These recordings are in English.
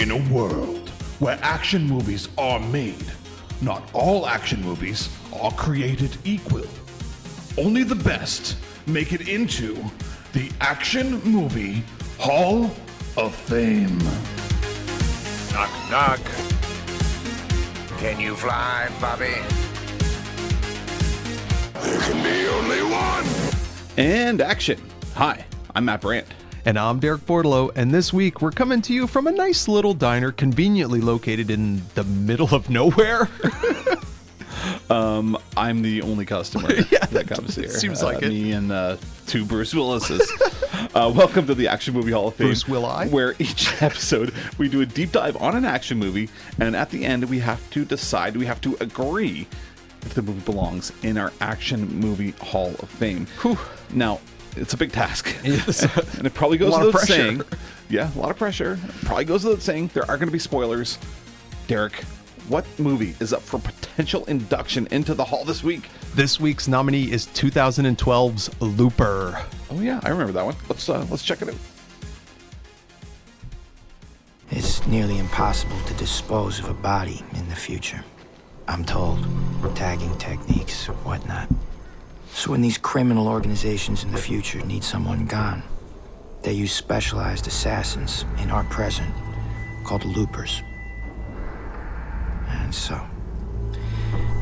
In a world where action movies are made, not all action movies are created equal. Only the best make it into the Action Movie Hall of Fame. Knock, knock. Can you fly, Bobby? There can be only one. And action. Hi, I'm Matt Brandt. And I'm Derek Bordelot, and this week we're coming to you from a nice little diner conveniently located in the middle of nowhere. I'm the only customer that comes here. Seems like it. Me and two Bruce Willises. Welcome to the Action Movie Hall of Fame. Bruce Will-I? Where each episode we do a deep dive on an action movie, and at the end we have to decide, we have to agree if the movie belongs in our Action Movie Hall of Fame. Whew. Now, it's a big task. Yes. And it probably goes A lot of without pressure. saying. Yeah, a lot of pressure. It probably goes without saying. There are going to be spoilers. Derek, what movie is up for potential induction into the hall this week? This week's nominee is 2012's Looper. Oh yeah, I remember that one. Let's check it out. It's nearly impossible to dispose of a body in the future. I'm told. Tagging techniques, whatnot. So when these criminal organizations in the future need someone gone, they use specialized assassins in our present called loopers. And so,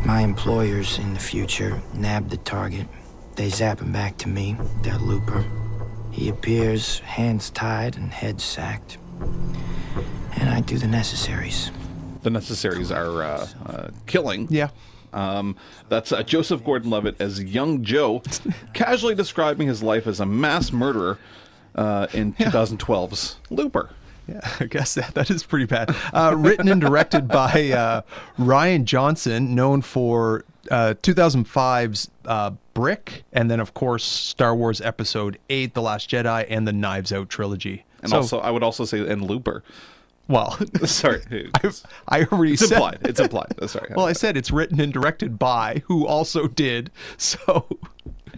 my employers in the future nab the target. They zap him back to me, their looper. He appears, hands tied and head sacked. And I do the necessaries. The necessaries are killing. Yeah. That's Joseph Gordon-Levitt as young Joe, casually describing his life as a mass murderer in 2012's Looper. Yeah, I guess that is pretty bad. Written and directed by Ryan Johnson, known for 2005's Brick, and then, of course, Star Wars Episode 8, The Last Jedi, and the Knives Out trilogy. And also, I would also say, and Looper. Well, Sorry. I already It's said. implied. It's implied. Sorry. Well, I said it's written and directed by, who also did, so...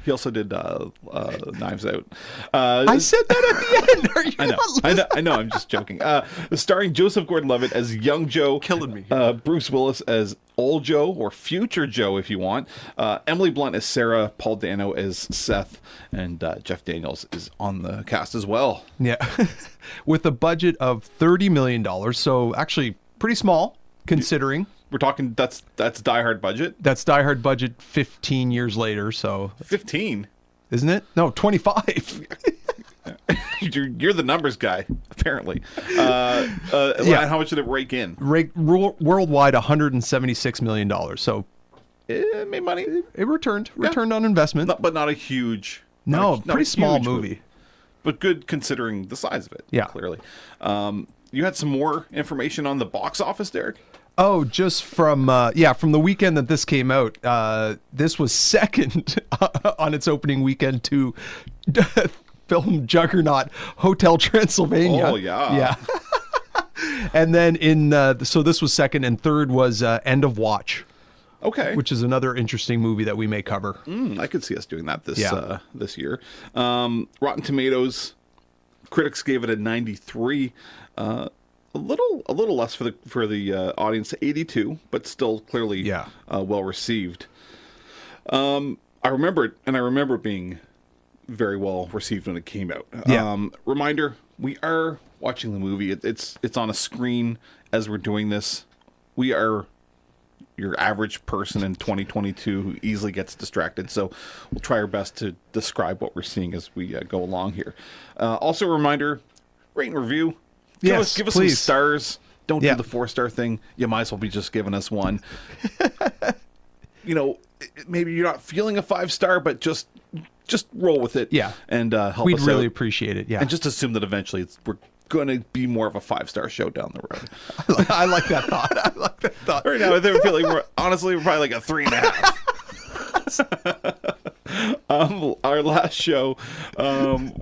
He also did Knives Out. I said that at the end. Are you not listening? I know. I'm just joking. Starring Joseph Gordon-Levitt as young Joe, Killing me. Bruce Willis as old Joe, or future Joe, if you want. Emily Blunt as Sarah, Paul Dano as Seth, and Jeff Daniels is on the cast as well. Yeah. With a budget of $30 million, so actually pretty small, considering. We're talking that's Die Hard budget. That's Die Hard budget 15 years later, so... 15. Isn't it? No, 25. You're the numbers guy, apparently. Yeah. How much did it rake in? Worldwide, $176 million, so... It made money. It returned on investment. But not a huge... No, not a pretty small huge movie. But good considering the size of it. Yeah. Clearly. You had some more information on the box office, Derek? Oh, just from the weekend that this came out. This was second on its opening weekend to film juggernaut Hotel Transylvania. Oh, yeah. Yeah. And then so this was second, and third was End of Watch. Okay. Which is another interesting movie that we may cover. I could see us doing that this year. Rotten Tomatoes, critics gave it a 93. A little less for the audience, 82, but still clearly well received. I remember it being very well received when it came out. Yeah. Reminder: we are watching the movie. It's on a screen as we're doing this. We are your average person in 2022 who easily gets distracted, so we'll try our best to describe what we're seeing as we go along here. Also, a reminder: rate and review. Give us some please. stars. Don't do the 4-star thing. You might as well be just giving us one. Maybe you're not feeling a 5-star, but just roll with it. Yeah. And help We'd us really out. appreciate it. Yeah. And just assume that eventually we're going to be more of a 5-star show down the road. I like that thought. Right now, I feel like we're probably like a 3.5. Our last show,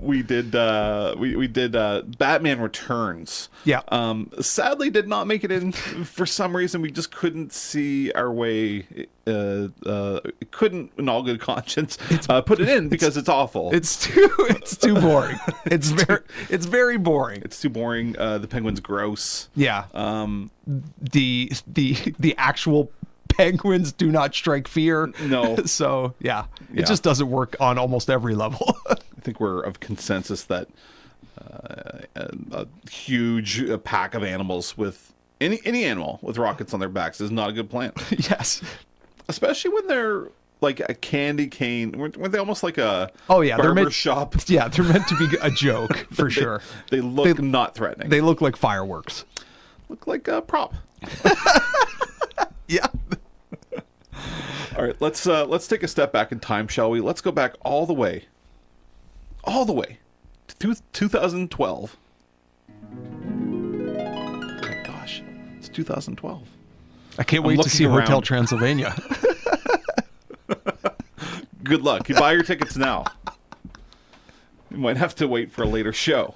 we did Batman Returns. Yeah. Sadly, did not make it in for some reason. We just couldn't see our way. Couldn't, in all good conscience, put it in because it's awful. It's too boring. It's very boring. It's too boring. The Penguin's gross. Yeah. The actual penguins do not strike fear. No. So yeah, it just doesn't work on almost every level. I think we're of consensus that a huge pack of animals with any animal with rockets on their backs is not a good plan. Yes. Especially when they're like a candy cane. Weren't they almost like a they're shop? Yeah, they're meant to be a joke for sure. They look not threatening. They look like fireworks. Look like a prop. Yeah. All right, let's take a step back in time, shall we? Let's go back all the way to 2012. Oh, gosh, it's 2012. I can't wait to see looking Hotel around. Transylvania. Good luck. You buy your tickets now. You might have to wait for a later show.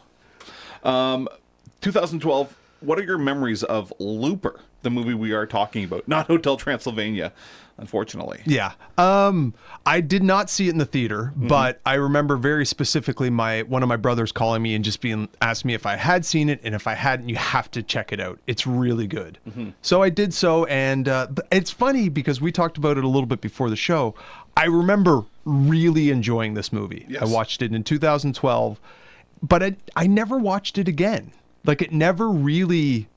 2012. What are your memories of Looper, the movie we are talking about? Not Hotel Transylvania, unfortunately. Yeah. I did not see it in the theater, but I remember very specifically one of my brothers calling me and just asking me if I had seen it, and if I hadn't, you have to check it out. It's really good. So I did so, and it's funny because we talked about it a little bit before the show. I remember really enjoying this movie. Yes. I watched it in 2012, but I never watched it again. Like, it never really...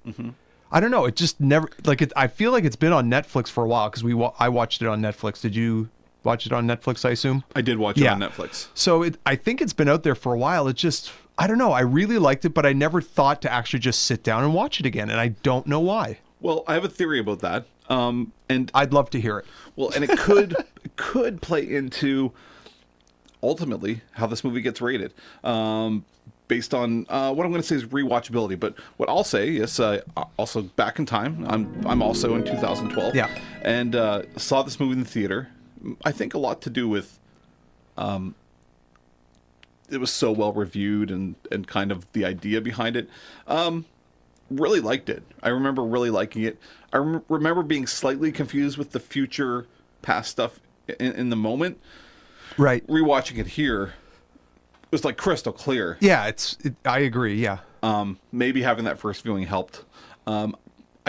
I don't know. It just never... I feel like it's been on Netflix for a while because I watched it on Netflix. Did you watch it on Netflix, I assume? I did watch it on Netflix. So I think it's been out there for a while. It just... I don't know. I really liked it, but I never thought to actually just sit down and watch it again, and I don't know why. Well, I have a theory about that. And I'd love to hear it. well, and it could play into ultimately how this movie gets rated. Based on what I'm going to say is rewatchability, but what I'll say is also back in time. I'm also in 2012, and saw this movie in the theater. I think a lot to do with it was so well reviewed and kind of the idea behind it. Really liked it. I remember really liking it. I remember being slightly confused with the future past stuff in the moment. Right. Rewatching it here. It was like crystal clear. Yeah, I agree. Yeah. Maybe having that first viewing helped. I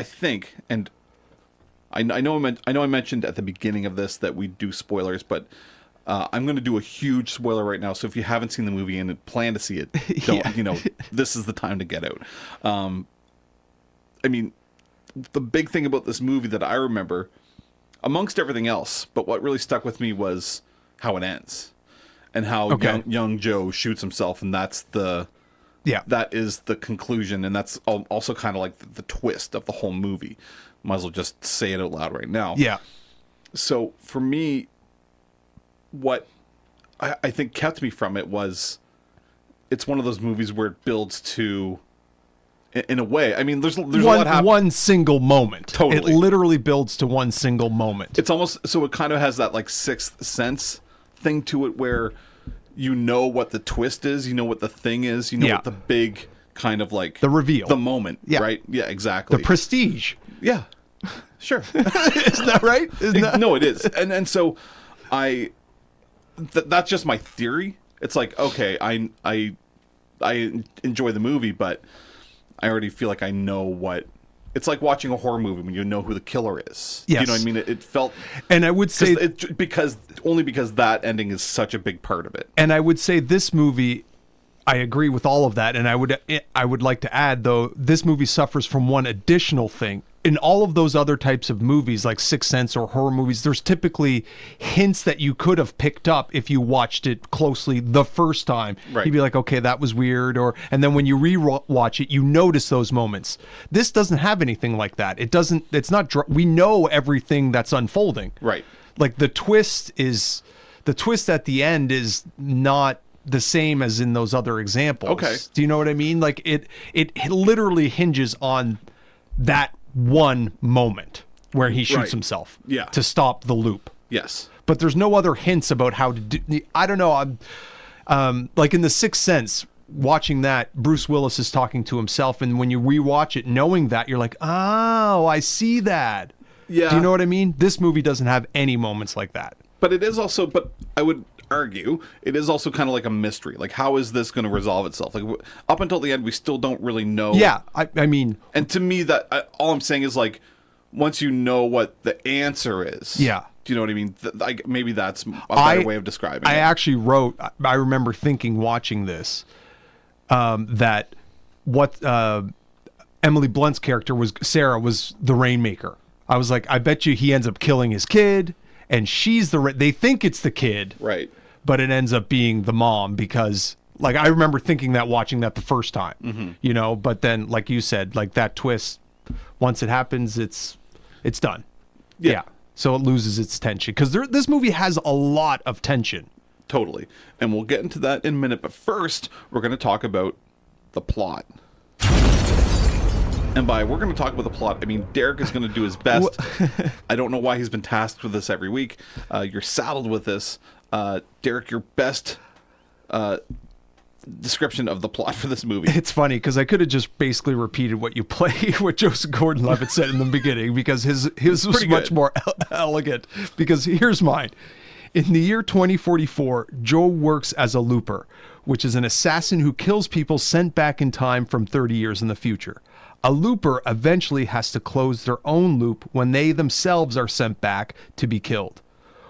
think, and I know I mentioned at the beginning of this that we do spoilers, but I'm going to do a huge spoiler right now. So if you haven't seen the movie and plan to see it, this is the time to get out. I mean, the big thing about this movie that I remember, amongst everything else, but what really stuck with me was how it ends. And how young Joe shoots himself, and that is the conclusion, and that's also kind of like the twist of the whole movie. Might as well just say it out loud right now. Yeah. So for me, what I think kept me from it was, it's one of those movies where it builds to, in a way. I mean, there's a lot happening. One single moment. Totally. It literally builds to one single moment. It's almost so it kind of has that like Sixth Sense thing to it where you know what the twist is, you know what the thing is, you know what the big kind of like the reveal, the moment, right? Yeah, exactly. The prestige. Yeah, sure. Isn't that right? No, it is. And so that's just my theory. It's like, okay, I enjoy the movie, but I already feel like I know what. It's like watching a horror movie when you know who the killer is. Yes. You know what I mean? It felt... And I would say... because that ending is such a big part of it. And I would say this movie... I agree with all of that. And I would like to add, though, this movie suffers from one additional thing. In all of those other types of movies, like Sixth Sense or horror movies, there's typically hints that you could have picked up if you watched it closely the first time. Right. You'd be like, okay, that was weird. And then when you re-watch it, you notice those moments. This doesn't have anything like that. We know everything that's unfolding. Right. Like the twist at the end is not the same as in those other examples. Okay. Do you know what I mean? Like it literally hinges on that one moment where he shoots himself Yeah. to stop the loop. Yes. But there's no other hints about how to do. I don't know. I'm like in The Sixth Sense. Watching that, Bruce Willis is talking to himself, and when you rewatch it, knowing that, you're like, oh, I see that. Yeah. Do you know what I mean? This movie doesn't have any moments like that. But it is also, but I would argue, it is also kind of like a mystery. Like, how is this going to resolve itself? Like, up until the end, we still don't really know. Yeah, I mean... And to me, all I'm saying is, like, once you know what the answer is... Yeah. Do you know what I mean? Maybe that's a better way of describing it. I actually wrote, I remember thinking, watching this, that what Emily Blunt's character was, Sarah, was the Rainmaker. I was like, I bet you he ends up killing his kid, and she's they think it's the kid. Right. But it ends up being the mom because, like, I remember thinking that watching that the first time, you know, but then, like you said, like that twist, once it happens, it's done. Yeah. So it loses its tension because this movie has a lot of tension. Totally. And we'll get into that in a minute. But first, we're going to talk about the plot. And by we're going to talk about the plot, I mean Derek is going to do his best. I don't know why he's been tasked with this every week. You're saddled with this. Derek, your best description of the plot for this movie. It's funny because I could have just basically repeated what you play, what Joseph Gordon-Levitt said in the beginning, because his was much more elegant. Because here's mine. In the year 2044, Joe works as a looper, which is an assassin who kills people sent back in time from 30 years in the future. A looper eventually has to close their own loop when they themselves are sent back to be killed.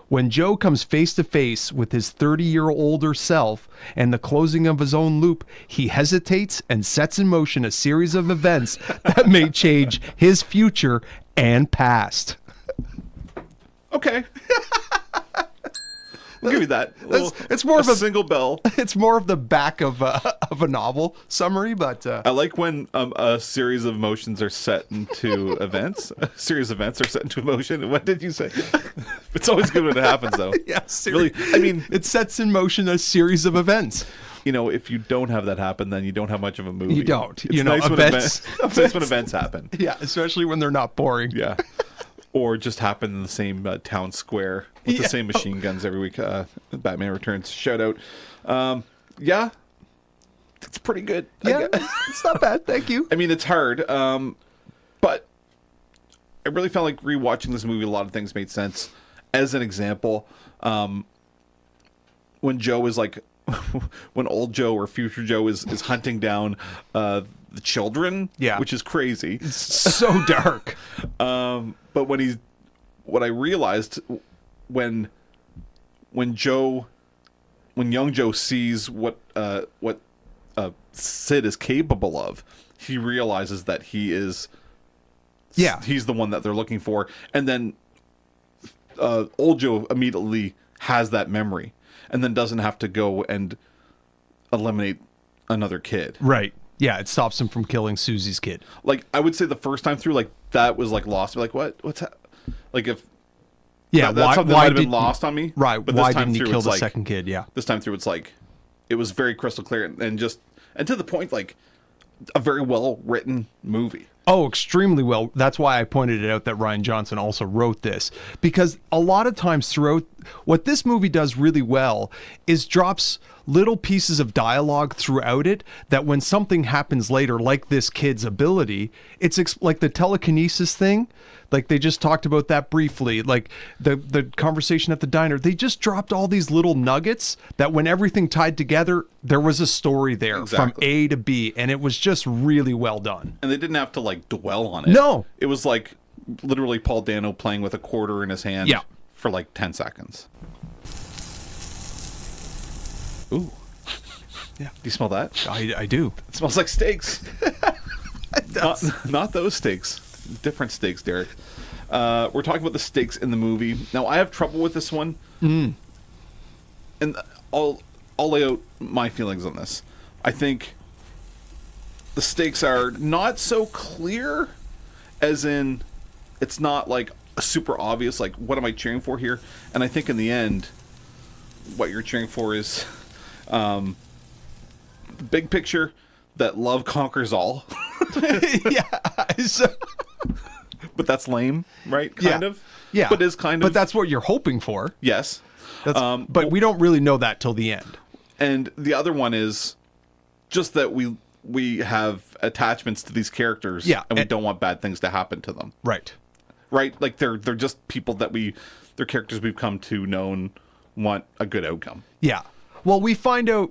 When Joe comes face to face with his 30-year-older self and the closing of his own loop, he hesitates and sets in motion a series of events that may change his future and past. Okay. I'll give you that. It's more of a single bell. It's more of the back of a novel summary, but I like when a series of motions are set into events. A series of events are set into emotion. What did you say? It's always good when it happens, though. yes, Really, I mean, it sets in motion a series of events. You know, if you don't have that happen, then you don't have much of a movie. You don't. It's You know, nice events. It's nice when events happen. Yeah, especially when they're not boring. Yeah. Or just happen in the same town square with the same machine guns every week. Batman Returns. Shout out. Yeah. It's pretty good. Yeah, it's not bad. Thank you. I mean, it's hard. But I really felt like rewatching this movie, a lot of things made sense. As an example, when Joe is like, when old Joe or future Joe is hunting down the children, which is crazy. It's so dark. But what I realized when young Joe sees what Sid is capable of, he realizes that he's the one that they're looking for, and then old Joe immediately has that memory, and then doesn't have to go and eliminate another kid. Right. Yeah, it stops him from killing Susie's kid. Like, I would say the first time through, like, that was, like, lost. Like, what's that? Like, if... Yeah, that's something that might have been lost on me. Right, but why didn't he kill the second kid? Yeah. This time through, it's like, it was very crystal clear and to the point, like, a very well-written movie. Oh, extremely well. That's why I pointed it out that Rian Johnson also wrote this. Because a lot of times throughout, what this movie does really well is drops little pieces of dialogue throughout it that when something happens later, like this kid's ability, it's like the telekinesis thing. Like they just talked about that briefly, like the conversation at the diner. They just dropped all these little nuggets that when everything tied together, there was a story there from A to B, and it was just really well done. And they didn't have to like dwell on it. No. It was like literally Paul Dano playing with a quarter in his hand for like 10 seconds. Ooh. Yeah. Do you smell that? I do. It smells like steaks. Not those steaks. Different steaks, Derek. We're talking about the stakes in the movie. Now, I have trouble with this one. And I'll lay out my feelings on this. I think the stakes are not so clear, as in it's not like super obvious, like what am I cheering for here? And I think in the end, what you're cheering for is big picture, that love conquers all. Yeah. But that's lame, right? Kind of. Yeah. But is kind of. But that's what you're hoping for. Yes. But we don't really know that till the end. And the other one is just that we have attachments to these characters, Yeah, and we don't want bad things to happen to them. Right. Right? Like they're just people that they're characters we've come to know and want a good outcome. Yeah. Well, we find out,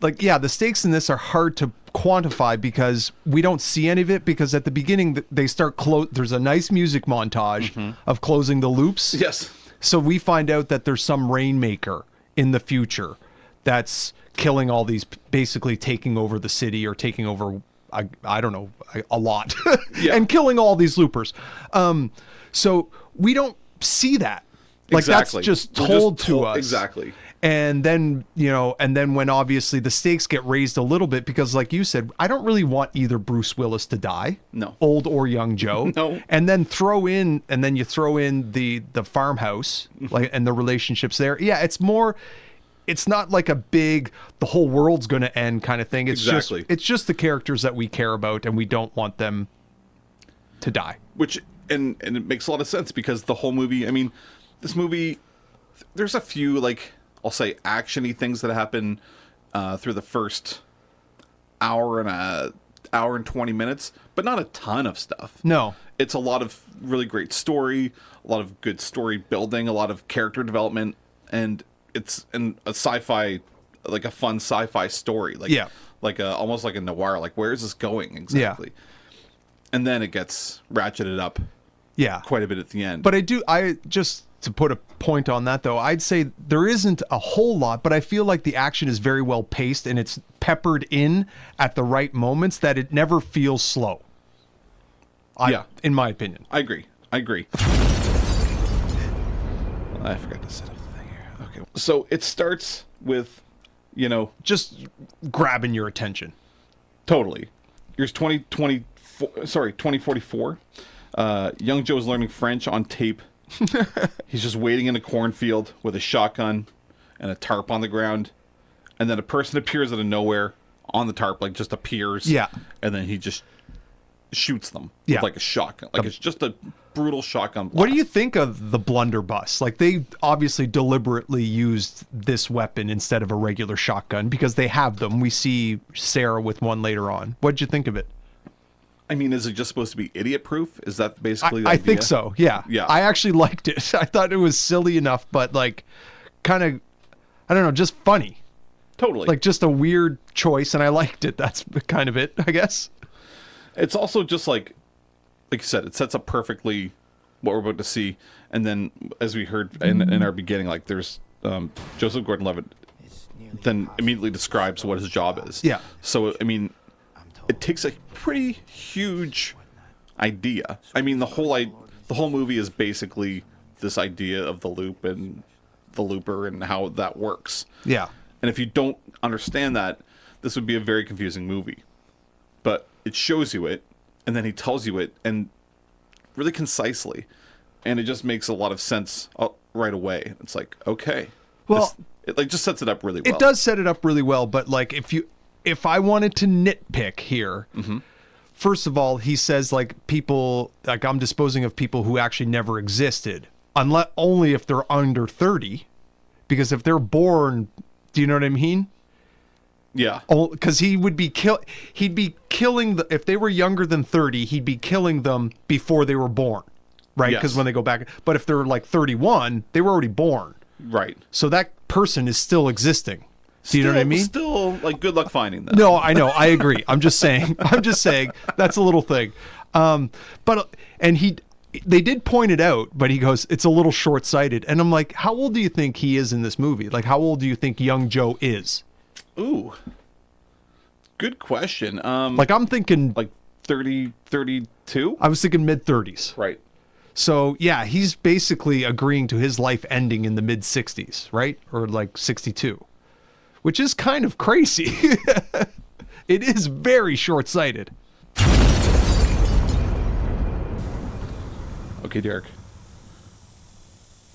like, yeah, the stakes in this are hard to quantify because we don't see any of it, because at the beginning they start there's a nice music montage of closing the loops. Yes. So we find out that there's some rainmaker in the future that's killing all these, basically taking over the city or taking over, I don't know, a lot, Yeah. and killing all these loopers. So we don't see that. Like, Exactly. that's just We're told to us. Exactly. And then, and then when obviously the stakes get raised a little bit, because like you said, I don't really want either Bruce Willis to die. No. Old or young Joe. No. And then you throw in the farmhouse, like, and the relationships there. Yeah, it's not like a big, the whole world's going to end kind of thing. It's Exactly. it's just the characters that we care about, and we don't want them to die. Which and it makes a lot of sense, because the whole movie, I mean, this movie, there's a few, like, I'll say action-y things that happen through the first hour and 20 minutes, but not a ton of stuff. No. It's a lot of really great story, a lot of good story building, a lot of character development, and it's a sci-fi, like a fun sci-fi story. Like, Yeah. like almost like a noir. Like, where is this going exactly? And then it gets ratcheted up Yeah. quite a bit at the end. But I just to put a point on that though, I'd say there isn't a whole lot, but I feel like the action is very well paced and it's peppered in at the right moments, that it never feels slow. In my opinion. I agree. I forgot to set up the thing here. Okay. So it starts with, Just grabbing your attention. totally. Here's 2044. Young Joe's learning French on tape. He's just waiting in a cornfield with a shotgun and a tarp on the ground. And then a person appears out of nowhere on the tarp, like just appears. Yeah. And then he just shoots them Yeah. with like a shotgun. Like it's just a brutal shotgun blast. What do you think of the blunderbuss? Like, they obviously deliberately used this weapon instead of a regular shotgun because they have them. We see Sarah with one later on. What'd you think of it? I mean, is it just supposed to be idiot proof? Is that basically the I idea? think so. Yeah. Yeah. I actually liked it. I thought it was silly enough, but like kind of, I don't know, just funny. Totally. Like, just a weird choice, and I liked it. That's kind of it, I guess. It's also just like you said, it sets up perfectly what we're about to see. And then, as we heard in our beginning, like, there's Joseph Gordon-Levitt then immediately describes what his job is. Yeah. So, I mean, it takes a pretty huge idea. I mean, the whole movie is basically this idea of the loop and the looper and how that works. Yeah. And if you don't understand that, this would be a very confusing movie. But it shows you it, and then he tells you it, and really concisely. And it just makes a lot of sense right away. It's like, okay. Well, it like just sets it up really well. It does set it up really well, but like, if I wanted to nitpick here, first of all, he says, like, people, like, I'm disposing of people who actually never existed, unless only if they're under 30, because if they're born, do you know what I mean? Yeah. Because he'd be killing if they were younger than 30, he'd be killing them before they were born, right? Because Yes. when they go back, but if they're like 31, they were already born, Right. so that person is still existing. Do you know what I mean? Still, like, good luck finding them. No, I know. I agree. I'm just saying that's a little thing. They did point it out, but he goes, it's a little short-sighted. And I'm like, how old do you think he is in this movie? Like, how old do you think young Joe is? Ooh. Good question. Like, I'm thinking, like 30, 32? I was thinking mid-30s. Right. So, yeah, he's basically agreeing to his life ending in the mid-60s, right? Or like 62, which is kind of crazy. It is very short-sighted. Okay, Derek.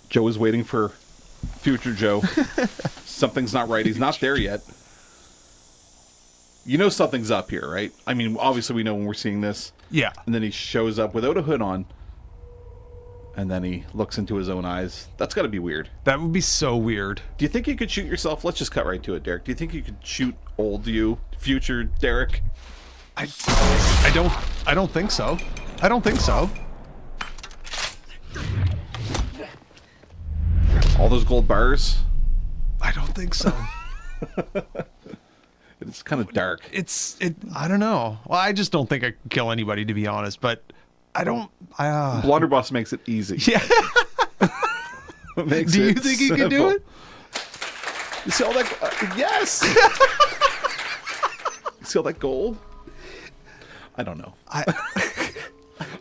Joe is waiting for future Joe. Something's not right. He's not there yet. You know something's up here, right? I mean, obviously we know when we're seeing this. Yeah. And then he shows up without a hood on. and then he looks into his own eyes. That's got to be weird. That would be so weird. Do you think you could shoot yourself? Let's just cut right to it, Derek. Do you think you could shoot old you, future Derek? I don't think so. I don't think so. All those gold bars? I don't think so. It's kind of dark. I don't know. Well, I just don't think I could kill anybody, to be honest, but I don't. Blunderbuss makes it easy. Yeah. Do you think you could do it? You see all that? Yes. You see all that gold? I don't know.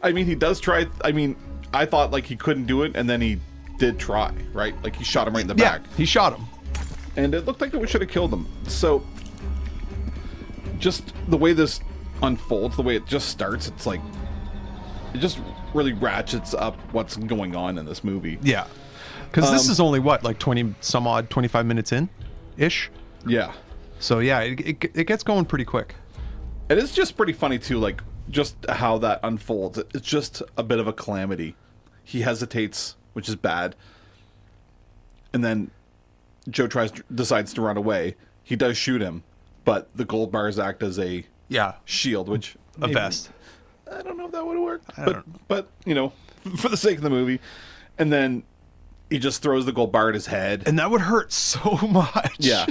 I mean, he does try. I mean, I thought like he couldn't do it, and then he did try. Right? Like he shot him right in the back. He shot him, and it looked like it should have killed him. So, just the way this unfolds, the way it just starts, it's like it just really ratchets up what's going on in this movie. Yeah. Because this is only what, like 20 some odd, 25 minutes in ish. Yeah. So yeah, it gets going pretty quick. It is just pretty funny too, like just how that unfolds. It's just a bit of a calamity. He hesitates, which is bad, and then Joe decides to run away. He does shoot him, but the gold bars act as a shield, which a vest. I don't know if that would have worked, but you know, for the sake of the movie, and then he just throws the gold bar at his head, and that would hurt so much. Yeah,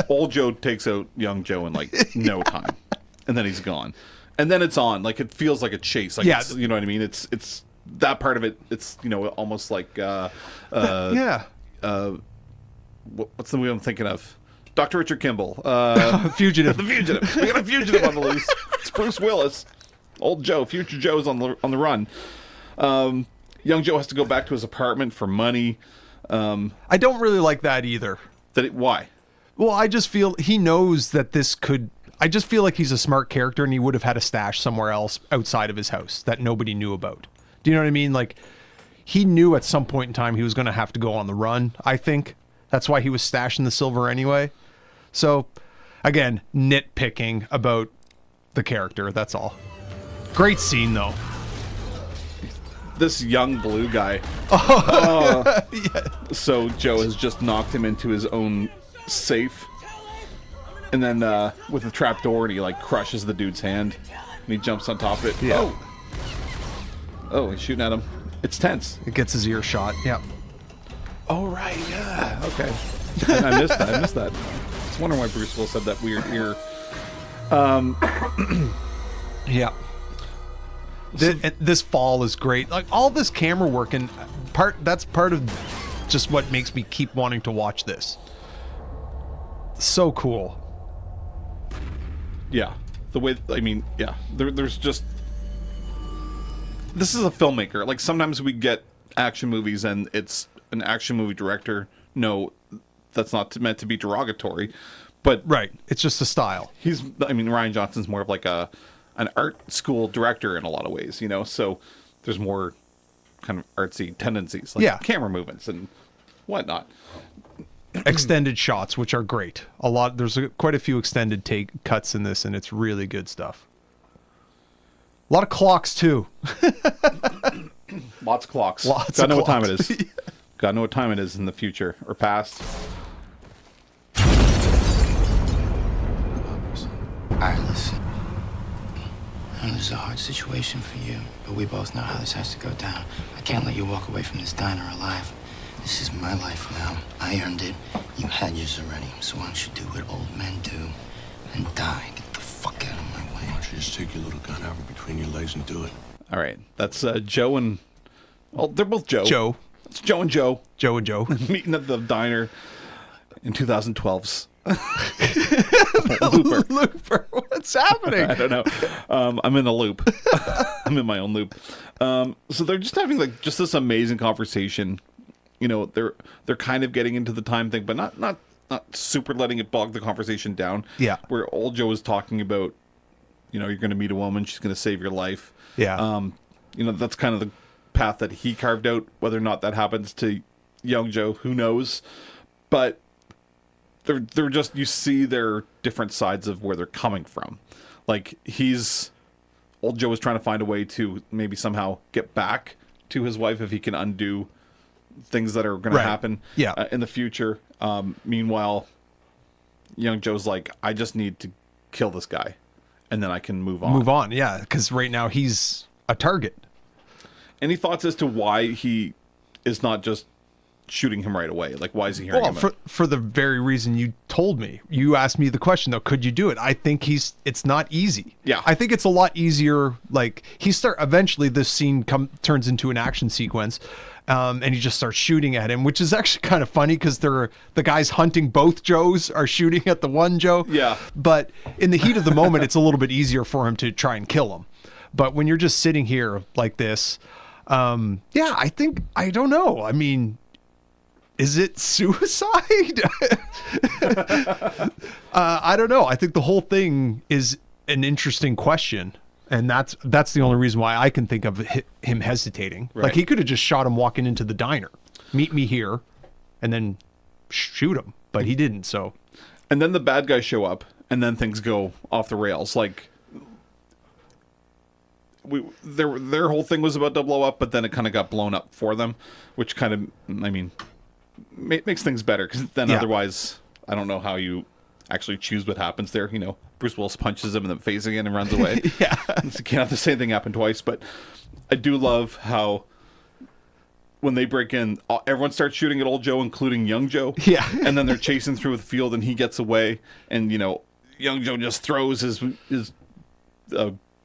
old Joe takes out young Joe in like no time, and then he's gone, and then it's on. Like it feels like a chase. Like it's, you know what I mean? It's that part of it. It's, you know, almost like what's the movie I'm thinking of? Dr. Richard Kimball, Fugitive. The Fugitive. We got a fugitive on the loose. It's Bruce Willis. Old Joe, future Joe's on the run. Young Joe has to go back to his apartment for money. I don't really like that either. Why? Well, I just feel he knows that this could. I just feel like he's a smart character, and he would have had a stash somewhere else outside of his house that nobody knew about. Do you know what I mean? Like, he knew at some point in time he was going to have to go on the run. I think that's why he was stashing the silver anyway. So, again, nitpicking about the character. That's all. Great scene, though. This young blue guy. So Joe has just knocked him into his own safe, and then with a trapdoor, and he like crushes the dude's hand, and he jumps on top of it. Yeah. Oh, he's shooting at him. It's tense. It gets his ear shot. Yeah. Oh right, yeah. Okay. I missed that. I was wondering why Bruce Willis had that weird ear. Yeah. This fall is great. Like all this camera work and that's part of just what makes me keep wanting to watch this. So cool. Yeah. The way, I mean, yeah. There's just, this is a filmmaker. Like sometimes we get action movies and it's an action movie director. No, that's not meant to be derogatory, but right. It's just a style. Rian Johnson's more of like an art school director in a lot of ways, you know, so there's more kind of artsy tendencies, like camera movements and whatnot. Extended shots, which are great. There's quite a few extended cuts in this, and it's really good stuff. A lot of clocks too. Lots of clocks. Gotta know what time it is. Gotta know what time it is in the future or past. All right, listen. I know this is a hard situation for you, but we both know how this has to go down. I can't let you walk away from this diner alive. This is my life now. I earned it. You had yours already. So why don't you do what old men do and die? Get the fuck out of my way. Why don't you just take your little gun out between your legs and do it? All right. That's Joe and... Well, they're both Joe. Joe. It's Joe and Joe. Joe and Joe. Meeting at the diner in 2012's. Looper. What's happening? I don't know. I'm in a loop. I'm in my own loop. So they're just having like just this amazing conversation. You know, they're kind of getting into the time thing, but not super letting it bog the conversation down. Yeah. Where old Joe is talking about, you know, you're going to meet a woman, she's going to save your life. Yeah. You know, that's kind of the path that he carved out. Whether or not that happens to young Joe, who knows? But they're just, you see their different sides of where they're coming from. Like old Joe is trying to find a way to maybe somehow get back to his wife if he can undo things that are going to happen in the future. Meanwhile, young Joe's like, I just need to kill this guy, and then I can move on. Yeah, because right now he's a target. Any thoughts as to why he is not just shooting him right away? Like, why is he hearing him? For the very reason you told me. You asked me the question, though, could you do it? I think it's not easy. Yeah. I think it's a lot easier. Like, eventually this scene turns into an action sequence, and he just starts shooting at him, which is actually kind of funny because the guys hunting both Joes are shooting at the one Joe. Yeah. But in the heat of the moment, it's a little bit easier for him to try and kill him. But when you're just sitting here like this, I don't know. I mean, is it suicide? I don't know. I think the whole thing is an interesting question. And that's the only reason why I can think of him hesitating. Right. Like, he could have just shot him walking into the diner. Meet me here, and then shoot him. But he didn't, so. And then the bad guys show up, and then things go off the rails. Like, their whole thing was about to blow up, but then it kind of got blown up for them, which kind of, I mean, makes things better, because then otherwise, I don't know how you actually choose what happens there. You know, Bruce Willis punches him in the face again and runs away. Yeah. So you can't have the same thing happen twice. But I do love how when they break in, everyone starts shooting at old Joe, including young Joe. Yeah. And then they're chasing through the field, and he gets away. And, you know, young Joe just throws his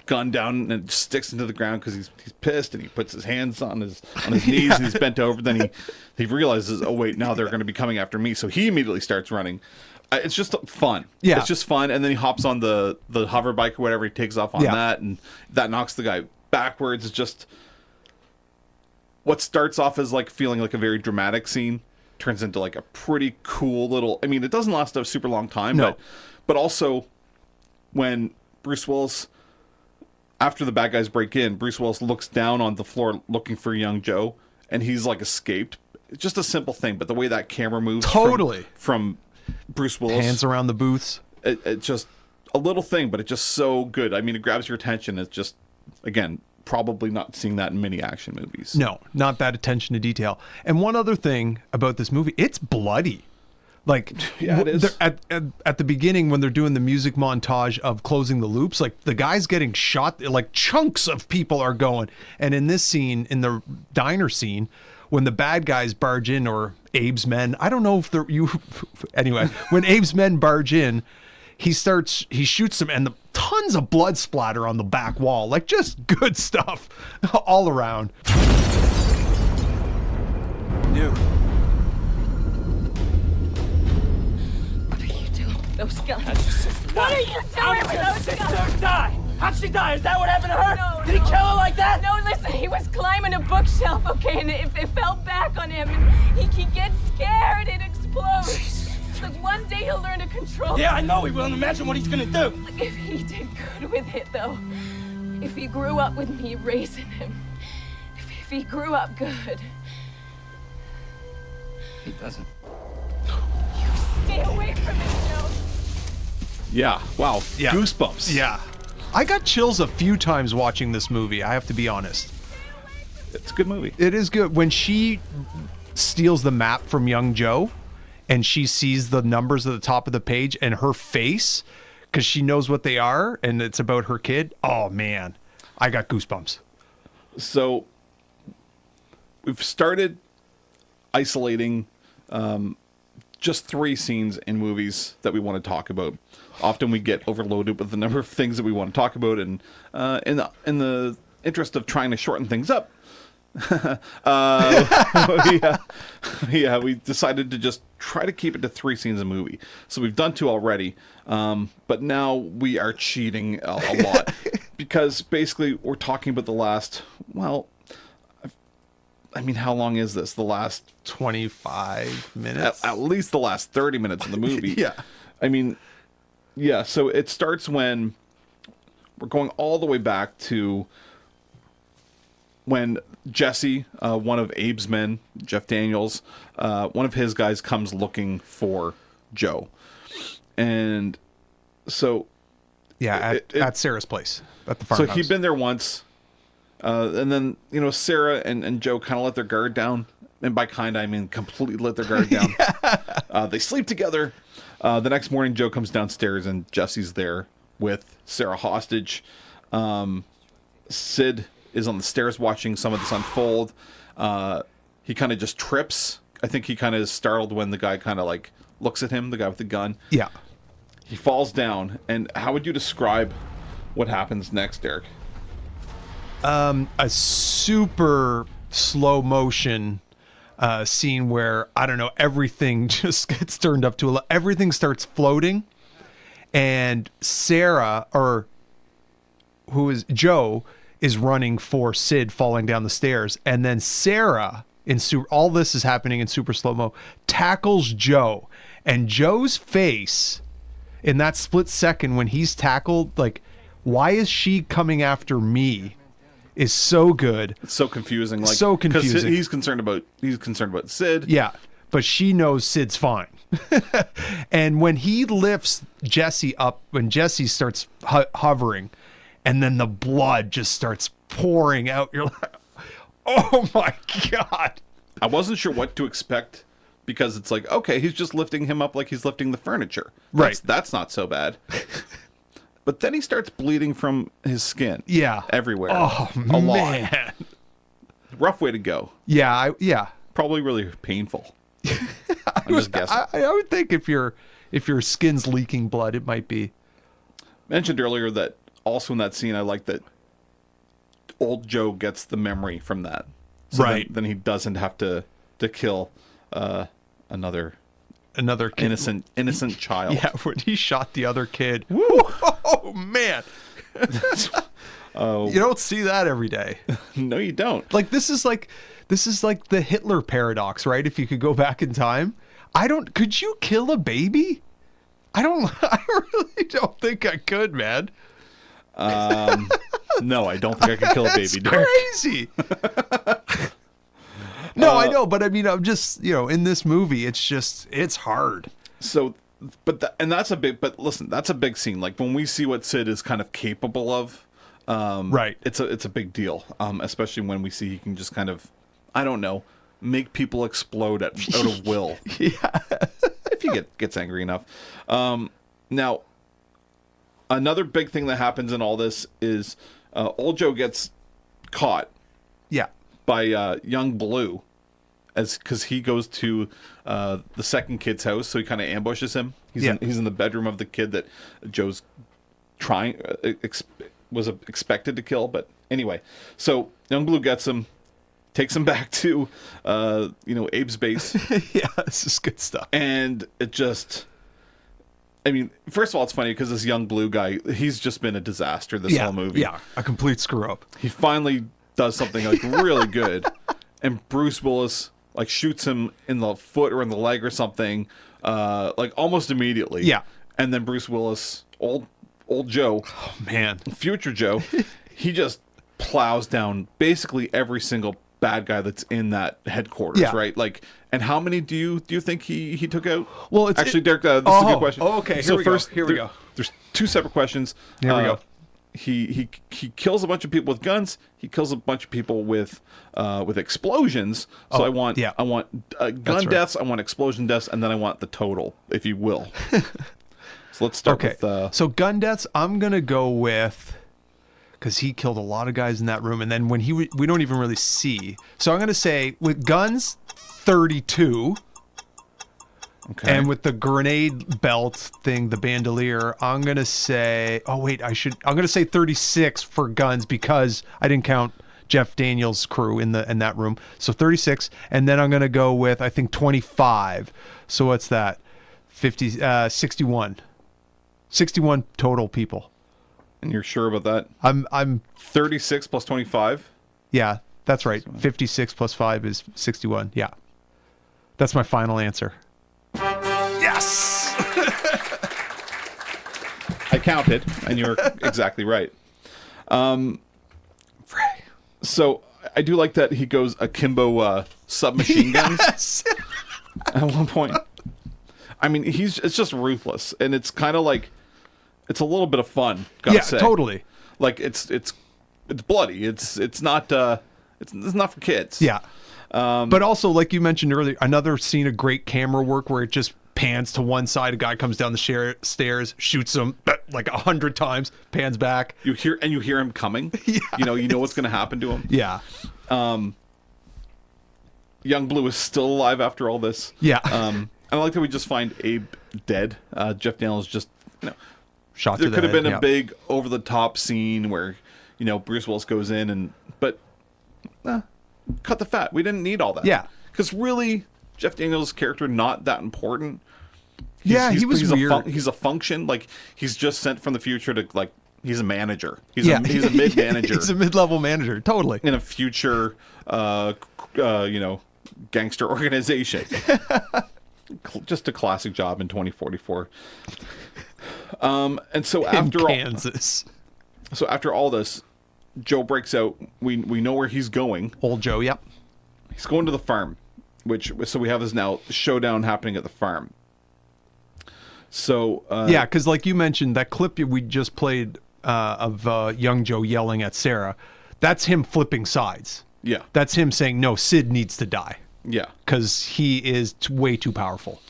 gun down and just sticks into the ground because he's pissed, and he puts his hands on his knees and he's bent over. Then he realizes, oh wait, now they're going to be coming after me. So he immediately starts running. It's just fun. Yeah, it's just fun. And then he hops on the hover bike or whatever. He takes off on that, and that knocks the guy backwards. It's just what starts off as like feeling like a very dramatic scene turns into like a pretty cool little. I mean, it doesn't last a super long time, but also when Bruce Willis, after the bad guys break in, Bruce Willis looks down on the floor looking for young Joe, and he's like escaped. It's just a simple thing, but the way that camera moves from Bruce Willis, hands around the booths, it's just a little thing, but it's just so good. I mean, it grabs your attention. It's just, again, probably not seeing that in many action movies. No, not that attention to detail. And one other thing about this movie, it's bloody. Like, yeah, it is. At the beginning, when they're doing the music montage of closing the loops, like, the guy's getting shot, like chunks of people are going. And in this scene, in the diner scene, when the bad guys barge in, or Abe's men, I don't know if they're anyway, when Abe's men barge in, he shoots them, and tons of blood splatter on the back wall. Like, just good stuff all around. New. Those guns. How'd your sister die? What are you doing How'd with your those sister guns? die? How'd she die? Is that what happened to her? No, Did he kill her like that? No, listen, he was climbing a bookshelf, okay, and it fell back on him, and he gets scared, it explodes. Like, one day he'll learn to control it. Yeah, I know he will. Imagine what he's gonna do. Like, if he did good with it, though, if he grew up with me raising him, if he grew up good. He doesn't. You stay away from him, Joe. Yeah. Wow. Yeah. Goosebumps. Yeah. I got chills a few times watching this movie, I have to be honest. It's a good movie. It is good. When she steals the map from young Joe, and she sees the numbers at the top of the page, and her face, because she knows what they are, and it's about her kid. Oh, man. I got goosebumps. So we've started isolating just 3 scenes in movies that we want to talk about. Often we get overloaded with the number of things that we want to talk about, and in the interest of trying to shorten things up, we decided to just try to keep it to 3 scenes a movie. So we've done 2 already, but now we are cheating a lot because basically we're talking about the last, well, I mean, how long is this? The last 25 minutes? At least the last 30 minutes of the movie. Yeah. I mean, yeah, so it starts when we're going all the way back to when Jesse, one of Abe's men, Jeff Daniels, one of his guys comes looking for Joe. And so... Yeah, at Sarah's place, at the farmhouse. So he'd been there once. And then, Sarah and Joe kind of let their guard down. And by kind, I mean completely let their guard down. They sleep together. The next morning, Joe comes downstairs and Jesse's there with Sarah hostage. Sid is on the stairs watching some of this unfold. He kind of just trips. I think he kind of is startled when the guy kind of like looks at him, the guy with the gun. Yeah. He falls down. And how would you describe what happens next, Derek? A super slow motion scene where, I don't know, everything just gets turned up to everything starts floating, and Sarah, or who is Joe, is running for Sid falling down the stairs, and then Sarah, all this is happening in super slow-mo, tackles Joe, and Joe's face in that split second when he's tackled, like, why is she coming after me, is so good. It's so confusing. Like, so confusing. Because he's concerned about Sid. Yeah, but she knows Sid's fine. And when he lifts Jesse up, when Jesse starts hovering, and then the blood just starts pouring out, you're like, oh my God. I wasn't sure what to expect because it's like, okay, he's just lifting him up like he's lifting the furniture. Right. That's not so bad. But then he starts bleeding from his skin. Yeah. Everywhere. Oh, a man. lot. Rough way to go. Yeah, yeah. Probably really painful. I'm just guessing. I would think if your skin's leaking blood, it might be. Mentioned earlier that also in that scene, I like that old Joe gets the memory from that. So right. Then he doesn't have to kill another kid. innocent child. Yeah, when he shot the other kid. Woo! Oh man. You don't see that every day. No, you don't. Like this is like the Hitler paradox, right? If you could go back in time, could you kill a baby? I really don't think I could, man. No, I don't think I could kill a baby. Derek. Crazy. No, I know, but I mean, I'm just, in this movie, it's hard. So, that's a big, but listen, that's a big scene. Like when we see what Sid is kind of capable of, right. It's a big deal. Especially when we see he can just kind of, I don't know, make people explode out of will. Yeah. If he gets angry enough. Now, another big thing that happens in all this is old Joe gets caught. Yeah. By young Blue, because he goes to the second kid's house, so he kind of ambushes him. He's in the bedroom of the kid that Joe's was expected to kill. But anyway, so young Blue gets him, takes him back to Abe's base. Yeah, this is good stuff. And it just, I mean, first of all, it's funny because this young Blue guy, he's just been a disaster this whole movie. Yeah, a complete screw up. He finally does something like really good, and Bruce Willis like shoots him in the foot or in the leg or something, like almost immediately. Yeah, and then Bruce Willis, old Joe, oh man, future Joe, he just plows down basically every single bad guy that's in that headquarters, right? Like, and how many do you think he took out? Well, it's actually, Derek, this is a good question. Oh, okay. Here we go. There's two separate questions. Here we go. He kills a bunch of people with guns. He kills a bunch of people with explosions. So I want gun deaths. I want explosion deaths, and then I want the total, if you will. So let's start with. So gun deaths, I'm gonna go with, because he killed a lot of guys in that room, and then when we don't even really see. So I'm gonna say with guns, 32. Okay. And with the grenade belt thing, the bandolier, I'm going to say, I'm going to say 36 for guns because I didn't count Jeff Daniels' crew in that room. So 36. And then I'm going to go with, I think 25. So what's that? 61. 61 total people. And you're sure about that? I'm 36 plus 25? Yeah, that's right. 56 plus 5 is 61. Yeah. That's my final answer. Yes! I counted, and you're exactly right. So I do like that he goes akimbo submachine guns at one point. I mean, it's just ruthless, and it's kind of like it's a little bit of fun. Gotta say. Totally. Like it's It's bloody. It's not for kids. Yeah. But also, like you mentioned earlier, another scene of great camera work where it just pans to one side. A guy comes down the stairs, shoots him like 100 times, pans back. You hear him coming. Yeah. You know what's going to happen to him. Yeah. Young Blue is still alive after all this. Yeah. I like that we just find Abe dead. Jeff Daniels just, Shot there to the could have head, been yeah. a big over the top scene where, Bruce Willis goes in but cut the fat. We didn't need all that. Yeah. Because really, Jeff Daniels' character not that important. He was weird. He's a function. Like, he's just sent from the future to, like, he's a manager. He's Yeah. he's a mid manager. He's a mid-level manager, totally. In a future, gangster organization. Just a classic job in 2044. And so after Kansas. So after all this, Joe breaks out. We know where he's going. Old Joe, yep. He's going to the farm, so we have this now showdown happening at the farm. So Yeah, because like you mentioned, that clip we just played of young Joe yelling at Sarah, that's him flipping sides. Yeah. That's him saying, no, Sid needs to die. Yeah. Because he is way too powerful.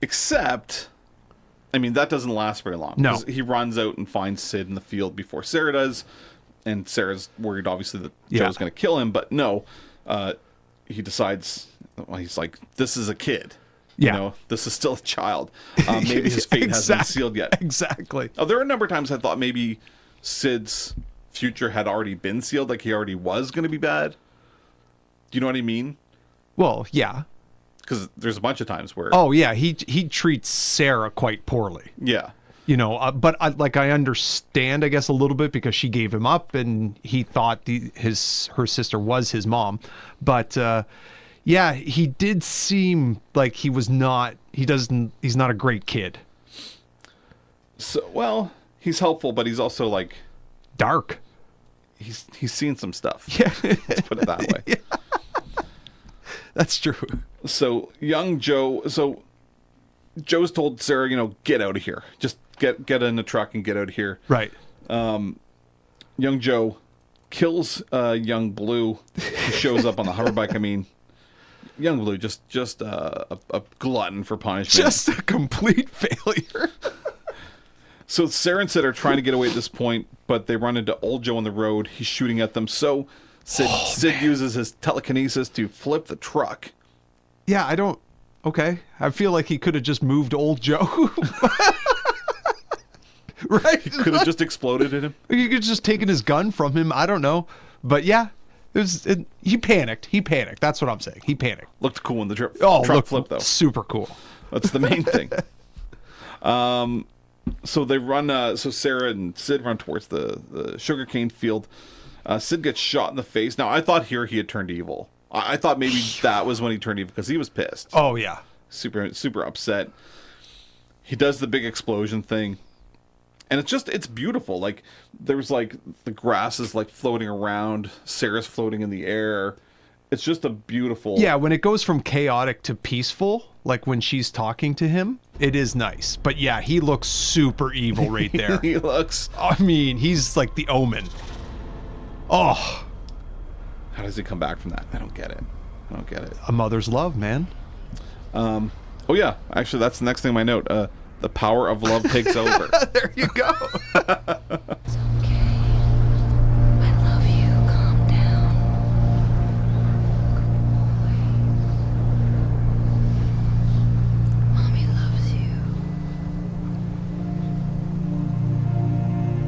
Except, that doesn't last very long. No. 'Cause he runs out and finds Sid in the field before Sarah does. And Sarah's worried, obviously, that Joe's going to kill him. But no, he decides, he's like, this is a kid. Yeah. This is still a child. Maybe his fate hasn't been sealed yet. Exactly. Oh, there were a number of times I thought maybe Sid's future had already been sealed, like he already was going to be bad. Do you know what I mean? Well, yeah. Because there's a bunch of times where... Oh, yeah, he treats Sarah quite poorly. Yeah. But I understand, I guess, a little bit because she gave him up and he thought her sister was his mom. But, yeah, he did seem like he's not a great kid. So, well, he's helpful, but he's also, like... Dark. He's seen some stuff. Yeah. Let's put it that way. Yeah. That's true. So young Joe, Joe's told Sarah, get out of here. Just get in the truck and get out of here. Right. Young Joe kills young Blue, who shows up on the hoverbike. Young Blue just a glutton for punishment. Just a complete failure. So Sarah and Sid are trying to get away at this point, but they run into old Joe on the road. He's shooting at them. So Sid uses his telekinesis to flip the truck. Yeah, okay. I feel like he could have just moved old Joe. Right? He could have just exploded at him. You could have just taken his gun from him. I don't know. But yeah, he panicked. That's what I'm saying. He panicked. Looked cool in the truck flip, though. Super cool. That's the main thing. So they run. So Sarah and Sid run towards the sugarcane field. Sid gets shot in the face. Now I thought here he had turned evil. I thought maybe that was when he turned evil because he was pissed. Oh yeah, super upset. He does the big explosion thing, and it's beautiful. Like there's like the grass is like floating around. Sarah's floating in the air. It's just a beautiful. Yeah, when it goes from chaotic to peaceful, like when she's talking to him, it is nice. But yeah, he looks super evil right there. He looks. He's like the Omen. Oh. How does he come back from that? I don't get it. A mother's love, man. Oh yeah, actually that's the next thing on my note. The power of love takes over. There you go. It's okay. I love you. Calm down. Good boy. Mommy loves you.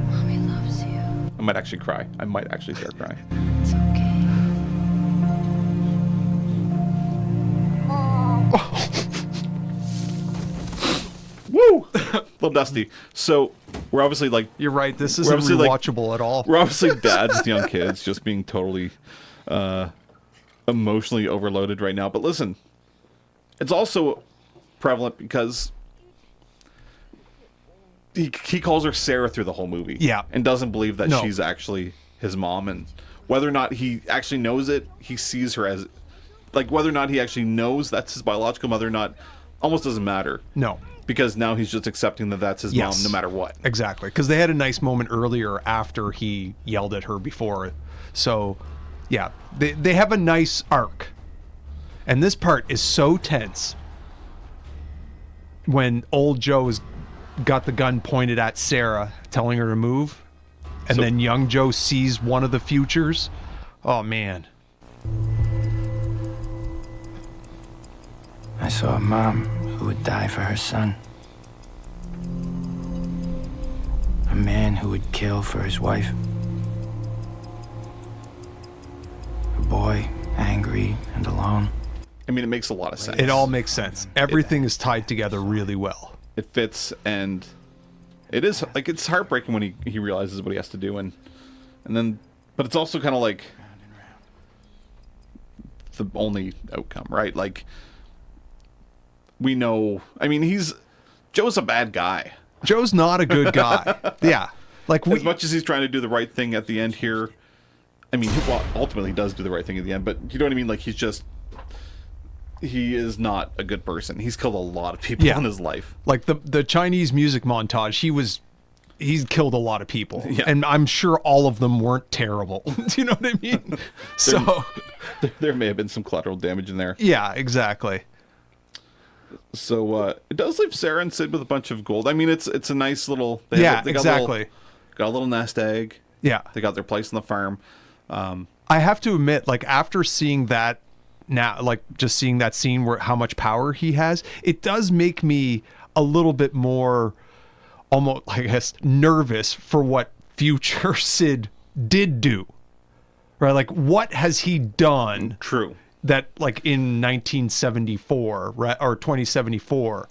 Mommy loves you. I might actually cry. I might actually start crying. It's okay. Woo! A little dusty. So we're obviously like You're right. This We're isn't obviously, like- rewatchable at all. we're obviously dads with young kids just being totally emotionally overloaded right now. But listen, it's also prevalent because he calls her Sarah through the whole movie. Yeah. And doesn't believe that No. she's actually his mom. And whether or not he actually knows it, he sees her as... Like, whether or not he actually knows that's his biological mother or not, almost doesn't matter. No. Because now he's just accepting that that's his mom no matter what. Exactly. Because they had a nice moment earlier after he yelled at her before. So, yeah, they have a nice arc. And this part is so tense. When old Joe's got the gun pointed at Sarah, telling her to move. And then young Joe sees one of the futures. Oh, man. I saw a mom who would die for her son. A man who would kill for his wife. A boy angry and alone. I mean, it makes a lot of sense. It all makes sense. Everything is tied together really well. It fits, and it is like it's heartbreaking when he realizes what he has to do, and then, but it's also kind of like the only outcome, right? Like, we know, I mean, Joe's a bad guy. Joe's not a good guy. Yeah. Like as much as he's trying to do the right thing at the end here, I mean, well, ultimately he does do the right thing at the end, but you know what I mean? Like, he is not a good person. He's killed a lot of people in his life. Like the Chinese music montage, he's killed a lot of people. Yeah. And I'm sure all of them weren't terrible. Do you know what I mean? So there may have been some collateral damage in there. Yeah, exactly. So it does leave Sarah and Sid with a bunch of gold. I mean, it's a nice little. They exactly. Got a little nest egg. Yeah, they got their place on the farm. I have to admit, like after seeing that, now like just seeing that scene where how much power he has, it does make me a little bit more, almost I guess, nervous for what future Sid did do. Right, like what has he done? True. That like in 1974 or 2074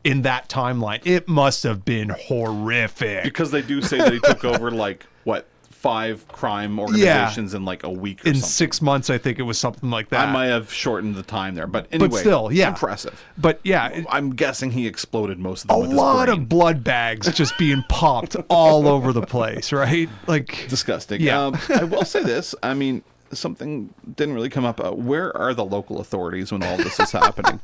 in that timeline, it must have been horrific. Because they do say that he took over like what 5 crime organizations in like a week or in something. 6 months, I think it was something like that. I might have shortened the time there, but anyway, but still, yeah, impressive. But yeah, I'm guessing he exploded most of them. A lot of blood bags just being popped all over the place, right? Like disgusting. Yeah, I will say this. I mean, something didn't really come up. Where are the local authorities when all this is happening?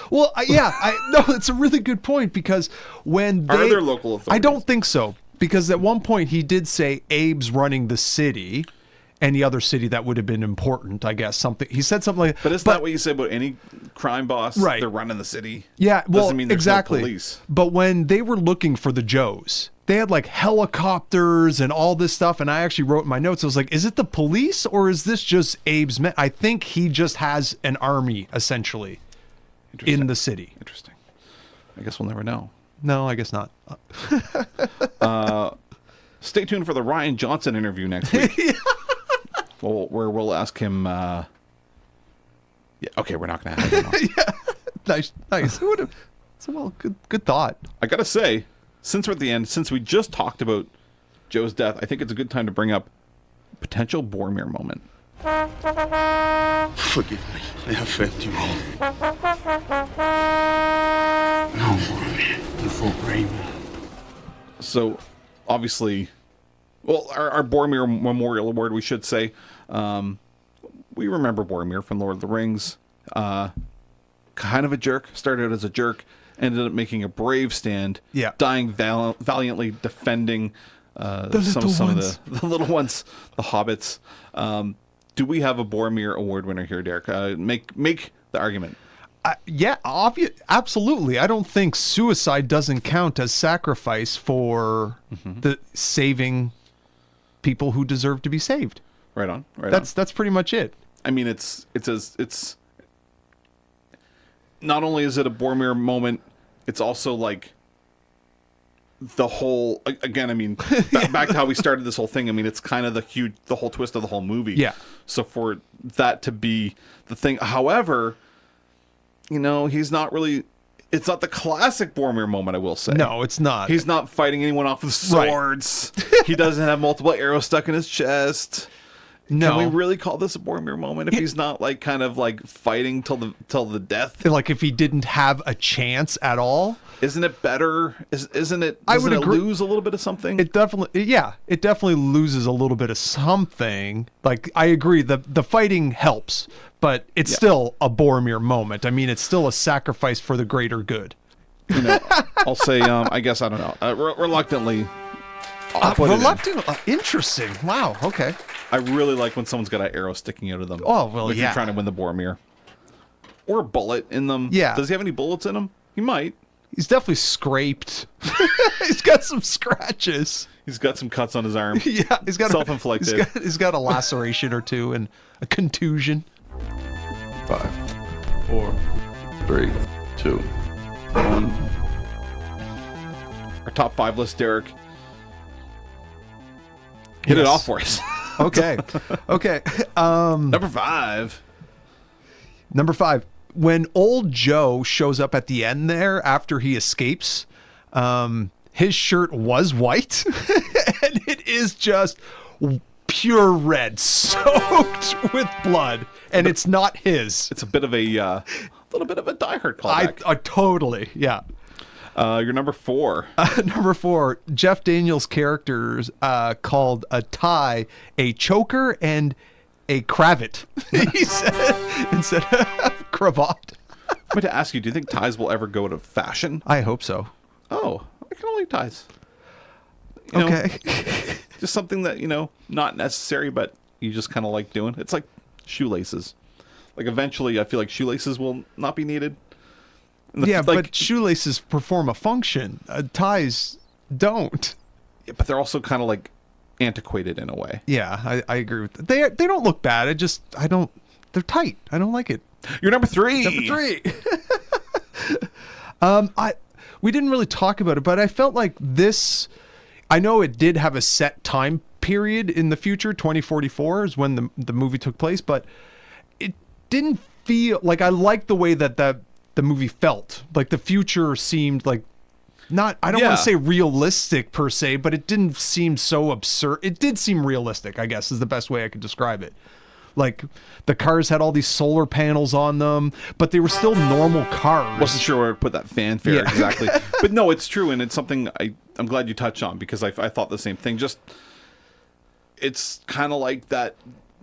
Well, no, it's a really good point because when are there local authorities? I don't think so, because at one point he did say Abe's running the city. Any other city that would have been important, I guess. Something he said something like. But isn't that what you say about any crime boss? Right, they're running the city. Yeah, well, doesn't mean there's exactly. no police. But when they were looking for the Joes, they had like helicopters and all this stuff. And I actually wrote in my notes, I was like, is it the police or is this just Abe's men? I think he just has an army essentially in the city. Interesting. I guess we'll never know. No, I guess not. Stay tuned for the Ryan Johnson interview next week. Where we'll ask him. Yeah, okay, we're not going to have him on. Yeah, nice. Well, good thought. I gotta say, since we're at the end, since we just talked about Joe's death, I think it's a good time to bring up a potential Boromir moment. Forgive me. I have failed you all. No, Boromir. You fought bravely. So, obviously, well, our Boromir Memorial Award, we should say. We remember Boromir from Lord of the Rings. Kind of a jerk. Started out as a jerk. Ended up making a brave stand. Yeah. Dying valiantly defending some of the little ones, the hobbits. Do we have a Boromir Award winner here, Derek? Make the argument. Yeah, absolutely. I don't think suicide doesn't count as sacrifice for the saving people who deserve to be saved. Right on. That's pretty much it. I mean, it's not only is it a Boromir moment, it's also like the whole, again, I mean, back to how we started this whole thing. I mean, it's kind of the whole twist of the whole movie. Yeah. So for that to be the thing, however, you know, he's not really, it's not the classic Boromir moment, I will say. No, it's not. He's not fighting anyone off with swords. Right. He doesn't have multiple arrows stuck in his chest. No. Can we really call this a Boromir moment if he's not like kind of like fighting till the death? Like if he didn't have a chance at all. Isn't it better? Isn't it? I would doesn't it agree. lose a little bit of something? It definitely loses a little bit of something. Like I agree, the fighting helps, but it's still a Boromir moment. I mean, it's still a sacrifice for the greater good. You know, I'll say, I guess I don't know. Reluctantly, I'll put it in. Reluctant. Interesting. Wow. Okay. I really like when someone's got an arrow sticking out of them. Oh, well, if yeah. you're trying to win the Boromir, or a bullet in them. Yeah. Does he have any bullets in him? He might. He's definitely scraped. He's got some scratches. He's got some cuts on his arm. Yeah, he's got self-inflicted. He's got a laceration or two and a contusion. 5, 4, 3, 2, 1. Our top 5 list, Derek. Hit it off for us. Okay. Okay. Number 5. Number 5. When old Joe shows up at the end there after he escapes, his shirt was white and it is just pure red, soaked with blood, and it's not his. It's a bit of a little bit of a Die Hard callback. I totally, yeah. Your number 4. Number 4, Jeff Daniels' characters called a tie a choker and a cravat. He said instead of cravat. I'm going to ask you, do you think ties will ever go out of fashion? I hope so. Oh, I kind of like ties. You know, Okay. just something that, not necessary, but you just kind of like doing. It's like shoelaces. Like eventually I feel like shoelaces will not be needed. Yeah, like, but shoelaces perform a function. Ties don't. yeah, but they're also kind of like antiquated in a way. Yeah, I agree with that. They don't look bad. They're tight. I don't like it. You're number 3. Number 3. We didn't really talk about it, but I felt like this. I know it did have a set time period in the future. 2044 is when the movie took place, but it didn't feel like I liked the way that the movie felt. Like the future seemed like not. I don't want to say realistic per se, but it didn't seem so absurd. It did seem realistic, I guess, is the best way I could describe it. Like the cars had all these solar panels on them, but they were still normal cars. Wasn't sure where to put that fanfare exactly. But no, it's true, and it's something I'm glad you touched on, because I thought the same thing. Just it's kind of like that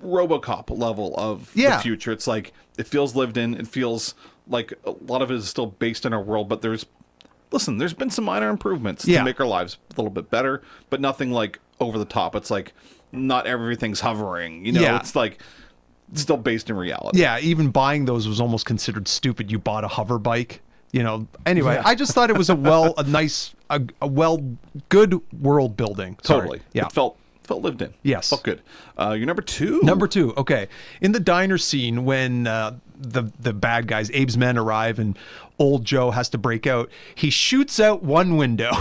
RoboCop level of the future. It's like it feels lived in. It feels like a lot of it is still based in our world, but there's been some minor improvements to make our lives a little bit better, but nothing like over the top. It's like not everything's hovering. It's like it's still based in reality. Yeah, even buying those was almost considered stupid. You bought a hover bike, Anyway, I just thought it was good world building. Sorry. Totally. Yeah. It felt lived in. Yes. Felt good. You're number 2. Number 2. Okay. In the diner scene when the bad guys, Abe's men, arrive and old Joe has to break out, he shoots out one window.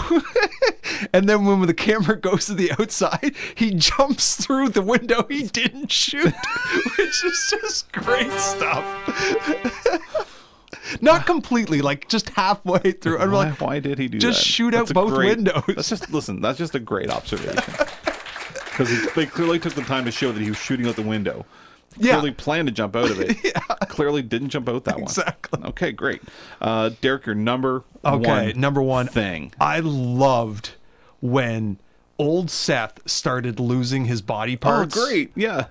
And then when the camera goes to the outside, he jumps through the window he didn't shoot, which is just great stuff. Not completely, like just halfway through. Why did he do that? Just shoot out both windows. That's just a great observation. Because they clearly took the time to show that he was shooting out the window. Clearly planned to jump out of it. Clearly didn't jump out that one. Exactly. Okay, great. Derek, your number one thing. I loved when old Seth started losing his body parts. Oh, great. Yeah.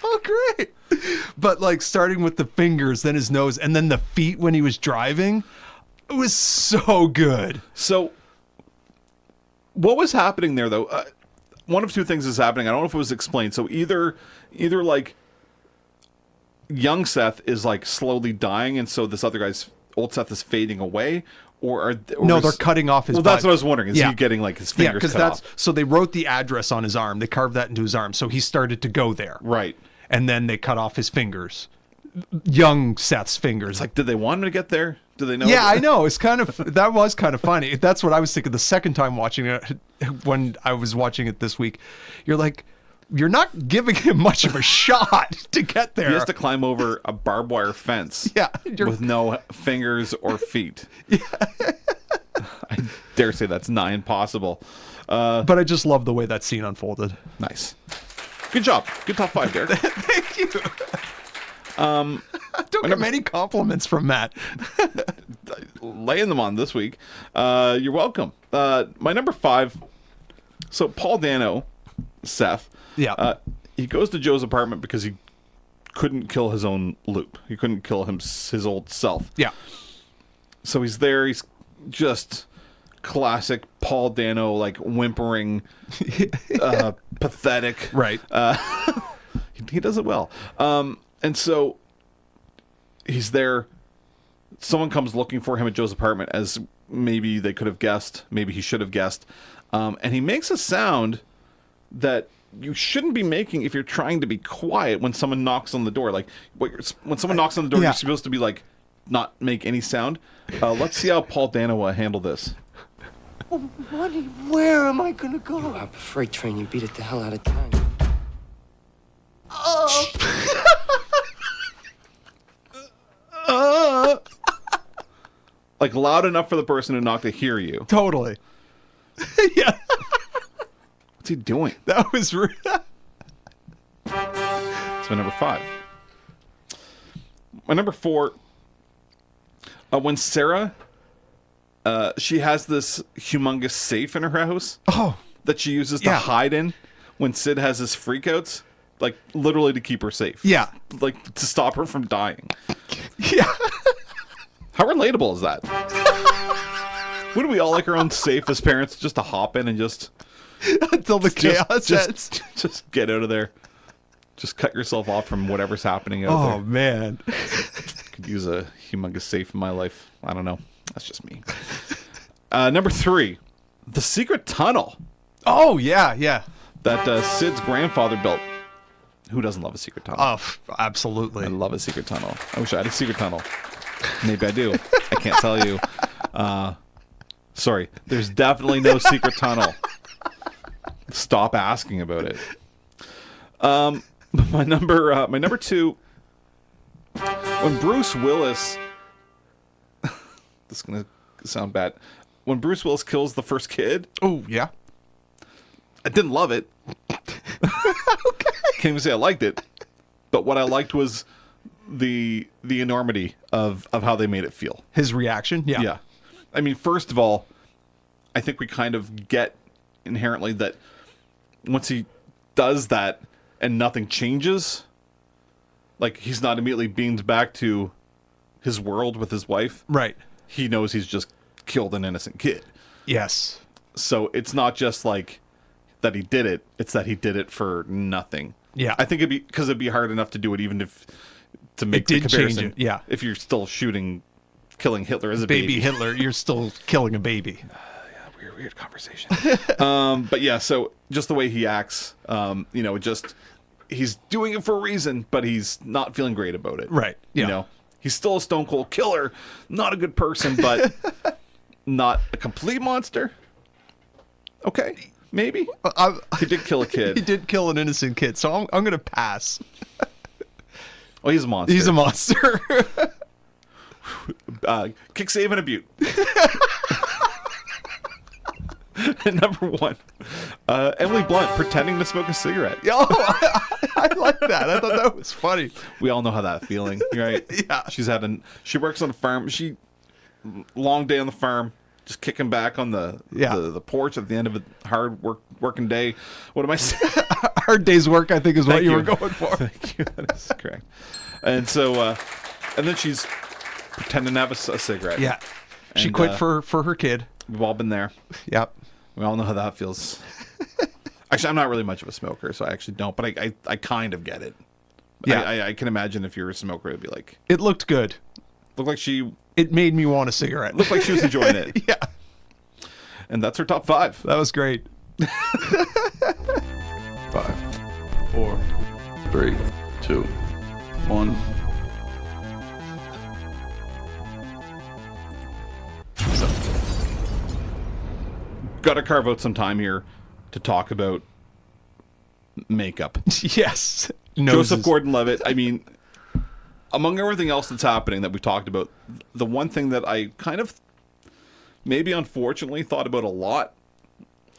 Oh, great. But like starting with the fingers, then his nose, and then the feet when he was driving. It was so good. So what was happening there, though? One of two things is happening. I don't know if it was explained. So either like young Seth is like slowly dying, and so this other guy's old Seth is fading away, or they're cutting off his. Well, that's what I was wondering. Is he getting like his fingers? because cut off? So they wrote the address on his arm. They carved that into his arm, so he started to go there. Right. And then they cut off his fingers. Young Seth's fingers. It's like, did they want him to get there? Do they know? Yeah, I know. It's that was kind of funny. That's what I was thinking the second time watching it when I was watching it this week. You're like, you're not giving him much of a shot to get there. He has to climb over a barbed wire fence. Yeah, with no fingers or feet. I dare say that's nigh impossible. But I just love the way that scene unfolded. Nice. Good job. Good top 5, Derek. Thank you. Don't get many compliments from Matt. Laying them on this week. You're welcome. My number 5. So Paul Dano, Seth. Yeah. He goes to Joe's apartment because he couldn't kill his own loop. He couldn't kill his old self. Yeah. So he's there. He's just classic Paul Dano, like whimpering, pathetic. Right. He does it well. And so he's there. Someone comes looking for him at Joe's apartment, as maybe they could have guessed. Maybe he should have guessed. And he makes a sound that you shouldn't be making if you're trying to be quiet when someone knocks on the door. Like when someone knocks on the door, Yeah. you're supposed to be like, not make any sound. Let's see how Paul Dano handled this. Buddy, where am I gonna go? You hop a freight train, you beat it the hell out of time. Like loud enough for the person who knocked to hear you. Totally. Yeah. What's he doing? That was That's my number 5. My number 4. When Sarah, she has this humongous safe in her house that she uses to hide in when Sid has his freakouts, like literally to keep her safe. Yeah. Like to stop her from dying. Yeah. How relatable is that? Wouldn't we all like our own safe as parents just to hop in and just Until the chaos hits. just get out of there. Just cut yourself off from whatever's happening out there. Oh, man. Could use a humongous safe in my life. I don't know. That's just me. Number 3, the secret tunnel Oh, yeah, yeah. that Sid's grandfather built. Who doesn't love a secret tunnel? Oh, absolutely. I love a secret tunnel. I wish I had a secret tunnel. Maybe I do. I can't tell you. Sorry, there's definitely no secret tunnel. Stop asking about it. My number 2. When Bruce Willis, this is gonna sound bad. When Bruce Willis kills the first kid, Oh, yeah. I didn't love it. Can't even say I liked it. But what I liked was the enormity of how they made it feel. His reaction? Yeah. Yeah. I mean, first of all, I think we kind of get inherently that once he does that and nothing changes, like he's not immediately beamed back to his world with his wife. Right. He knows he's just killed an innocent kid. Yes. So it's not just like that he did it, it's that he did it for nothing. Yeah. I think it'd be hard enough to do it even if to make the did change comparison. it, yeah. If you're still killing Hitler as a Baby Hitler, you're still killing a baby. Weird conversation. But yeah, so just the way he acts, he's doing it for a reason, but he's not feeling great about it. Right. Yeah. You know, he's still a stone cold killer, not a good person, but not a complete monster. Okay, maybe. He did kill a kid. He did kill an innocent kid, so I'm going to pass. Oh, he's a monster. He's a monster. Kick, save, and a butte. Number 1, Emily Blunt pretending to smoke a cigarette. Oh, I like that. I thought that was funny. We all know how that feeling, right? Yeah. She works on a farm. Long day on the farm, just kicking back on the porch at the end of a hard working day. What am I saying? Hard day's work, I think, is what Thank you you. were going for. Thank you. That is correct. And so, and then she's pretending to have a cigarette. Yeah. She And, quit for her kid. We've all been there. Yep. We all know how that feels. Actually, I'm not really much of a smoker, so I actually don't. But I kind of get it. Yeah. I can imagine if you're a smoker, it'd be like It looked good. looked like she It made me want a cigarette. looked like she was enjoying it. Yeah. And that's her top 5. That was great. 5, 4, 3, 2, 1. Got to carve out some time here to talk about makeup. Yes. Joseph Gordon-Levitt. I mean, among everything else that's happening that we talked about, the one thing that I kind of maybe unfortunately thought about a lot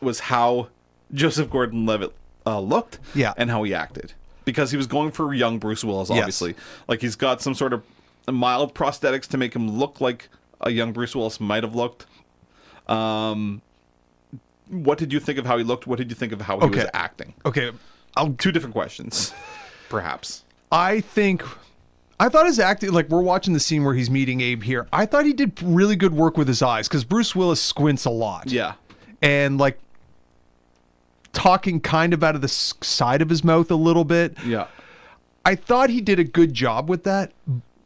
was how Joseph Gordon-Levitt looked and how he acted. Because he was going for young Bruce Willis, obviously. Yes. Like, he's got some sort of mild prosthetics to make him look like a young Bruce Willis might have looked. What did you think of how he looked? What did you think of how he was acting? Okay. Two different questions, perhaps. I thought his acting, like we're watching the scene where he's meeting Abe here. I thought he did really good work with his eyes because Bruce Willis squints a lot. Yeah. And like talking kind of out of the side of his mouth a little bit. Yeah. I thought he did a good job with that,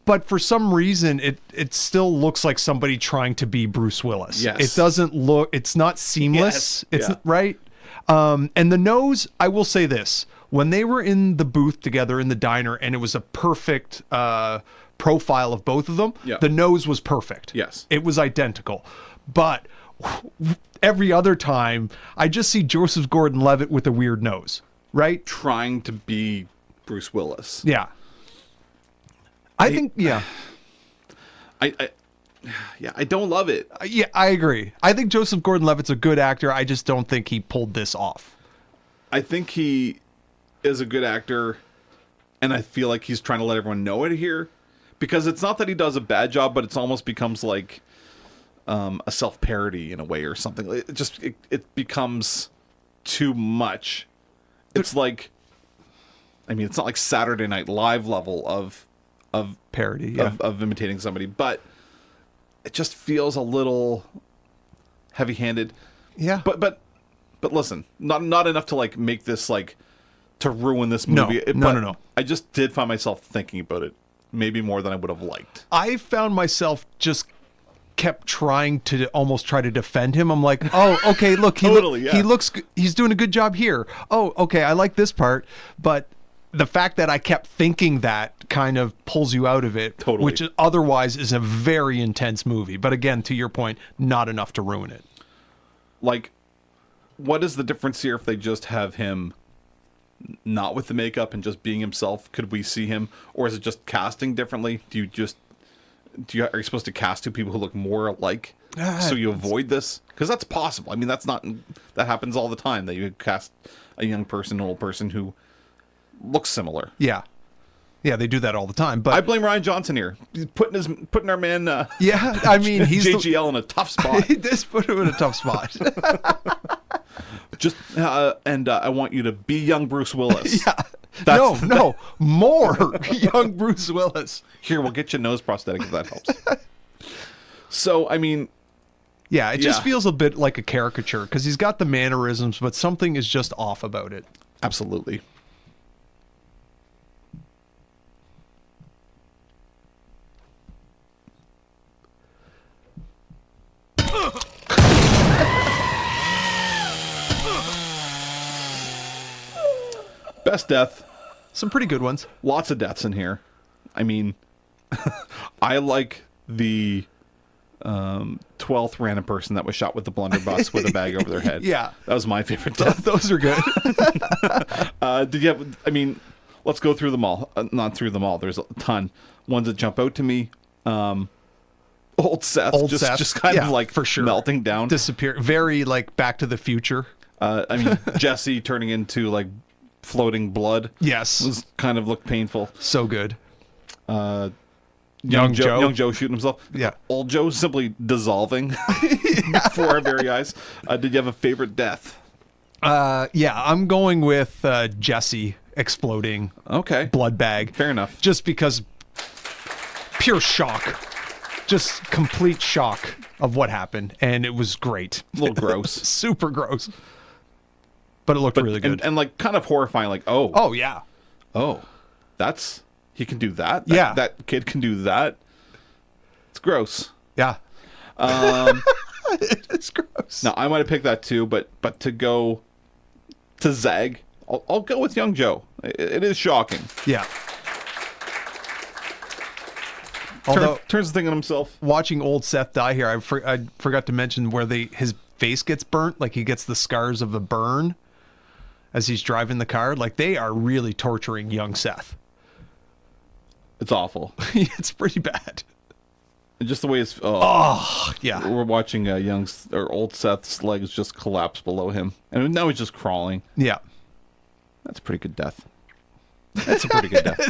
but for some reason it still looks like somebody trying to be Bruce Willis. Yes. It doesn't look, it's not seamless. It's right. And the nose, I will say this, when they were in the booth together in the diner and it was a perfect profile of both of them, the nose was perfect. Yes. It was identical. But every other time, I just see Joseph Gordon-Levitt with a weird nose, right? Trying to be Bruce Willis. Yeah. I think, I don't love it. Yeah, I agree. I think Joseph Gordon-Levitt's a good actor. I just don't think he pulled this off. I think he is a good actor, and I feel like he's trying to let everyone know it here. Because it's not that he does a bad job, but it's almost becomes like a self-parody in a way or something. It becomes too much. It's like, I mean, it's not like Saturday Night Live level of parody, of imitating somebody, but it just feels a little heavy-handed. Yeah. But listen, not enough to like make this like to ruin this movie. No. I just did find myself thinking about it maybe more than I would have liked. I found myself just kept trying to defend him. I'm like, oh, okay, look, he looks, he's doing a good job here. Oh, okay, I like this part, but the fact that I kept thinking that kind of pulls you out of it, which otherwise is a very intense movie. But again, to your point, not enough to ruin it. Like, what is the difference here if they just have him not with the makeup and just being himself? Could we see him, or is it just casting differently? Are you supposed to cast two people who look more alike so you avoid this? Because that's possible. I mean, that happens all the time, that you cast a young person, an old person who looks similar. Yeah, they do that all the time. But I blame Ryan Johnson here. He's putting our man. I mean, he's JGL in a tough spot. He does put him in a tough spot. I want you to be young Bruce Willis. No, more young Bruce Willis. Here, we'll get you a nose prosthetic if that helps. So, I mean, it just feels a bit like a caricature because he's got the mannerisms, but something is just off about it. Absolutely. Best death. Some pretty good ones. Lots of deaths in here. I mean, I like the 12th random person that was shot with the blunderbuss with a bag over their head. Yeah. That was my favorite death. Those are good. Did you have, I mean, let's go through them all. Not through them all. There's a ton. Ones that jump out to me. Old Seth. Just kind of like for sure. melting down. Disappear. Very like Back to the Future. I mean, Jesse turning into like floating blood. Yes. Was kind of looked painful. So good. Young Joe shooting himself. Yeah. Old Joe simply dissolving before our very eyes. Did you have a favorite death? I'm going with Jesse exploding. Okay. Blood bag. Fair enough. Just because pure shock. Just complete shock of what happened. And it was great. A little gross. Super gross. But it looked really good. And like kind of horrifying, like, oh yeah. Oh, he can do that? Yeah. That kid can do that? It's gross. Yeah. It's gross. Now, I might have picked that too, but to go to Zag, I'll go with Young Joe. It is shocking. Yeah. Although turns the thing on himself. Watching old Seth die here, I forgot to mention where his face gets burnt, like he gets the scars of the burn as he's driving the car. Like they are really torturing young Seth. It's awful. It's pretty bad. And just the way his Yeah. we're watching old Seth's legs just collapse below him, and now he's just crawling. Yeah. That's a pretty good death. That's a pretty good death. It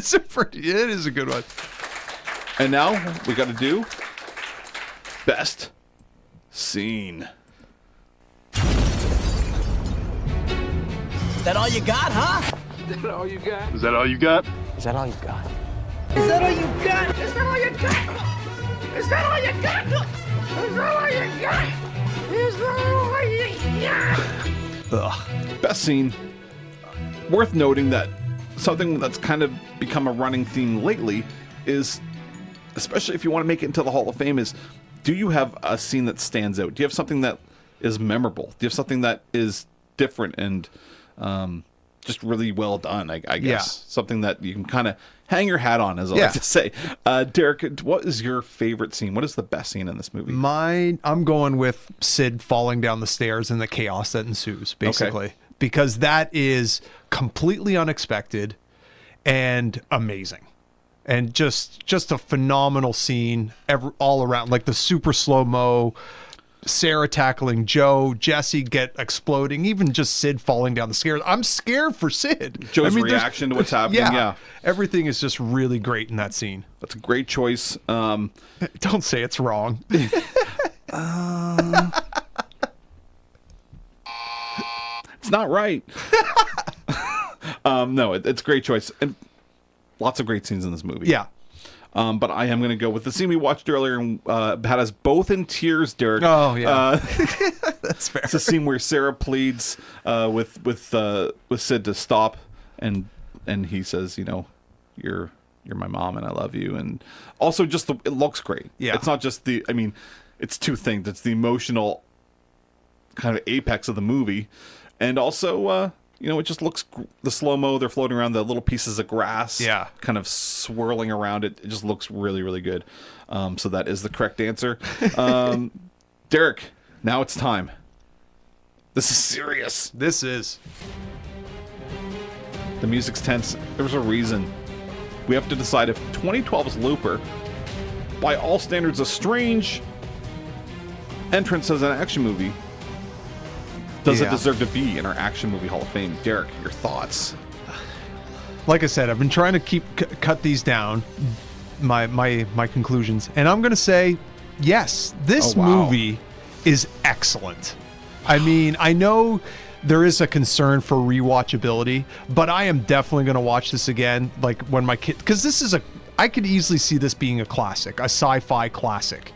is a good one. And now we got to do best scene. Is that all you got, huh? Is that all you got? Is that all you got? Is that all you got? Is that all you got? Is that all you got? Is that all you got? Is that all you got? Is that all you got? Ugh. Best scene. Worth noting that something that's kind of become a running theme lately is, especially if you want to make it into the Hall of Fame, is do you have a scene that stands out? Do you have something that is memorable? Do you have something that is different and just really well done, I guess? Yeah. Something that you can kind of hang your hat on, as I Yeah. like to say. Derek, what is your favorite scene? What is the best scene in this movie? I'm going with Sid falling down the stairs and the chaos that ensues, basically. Because that is completely unexpected and amazing. And just a phenomenal scene all around. Like the super slow-mo, Sarah tackling Joe, Jesse exploding, even just Sid falling down the stairs. I'm scared for Sid. Joe's reaction to what's happening, yeah. Everything is just really great in that scene. That's a great choice. Don't say it's wrong. It's not right. No, it's a great choice. And lots of great scenes in this movie. Yeah. But I am going to go with the scene we watched earlier and had us both in tears, Derek. Oh, yeah. That's fair. It's a scene where Sarah pleads with Sid to stop, and he says, you know, you're my mom and I love you. And also just it looks great. Yeah. It's not just it's two things. It's the emotional kind of apex of the movie. And also, it just looks, the slow-mo, they're floating around the little pieces of grass. Yeah. Kind of swirling around it. It just looks really, really good. So that is the correct answer. Derek, now it's time. This is serious. This is. The music's tense. There's a reason. We have to decide if 2012's Looper, by all standards, a strange entrance as an action movie, does it deserve to be in our Action Movie Hall of Fame? Derek, your thoughts? Like I said, I've been trying to cut these down, my conclusions, and I'm going to say, yes, this movie is excellent. I mean, I know there is a concern for rewatchability, but I am definitely going to watch this again, like when my kid, because I could easily see this being a classic, a sci-fi classic.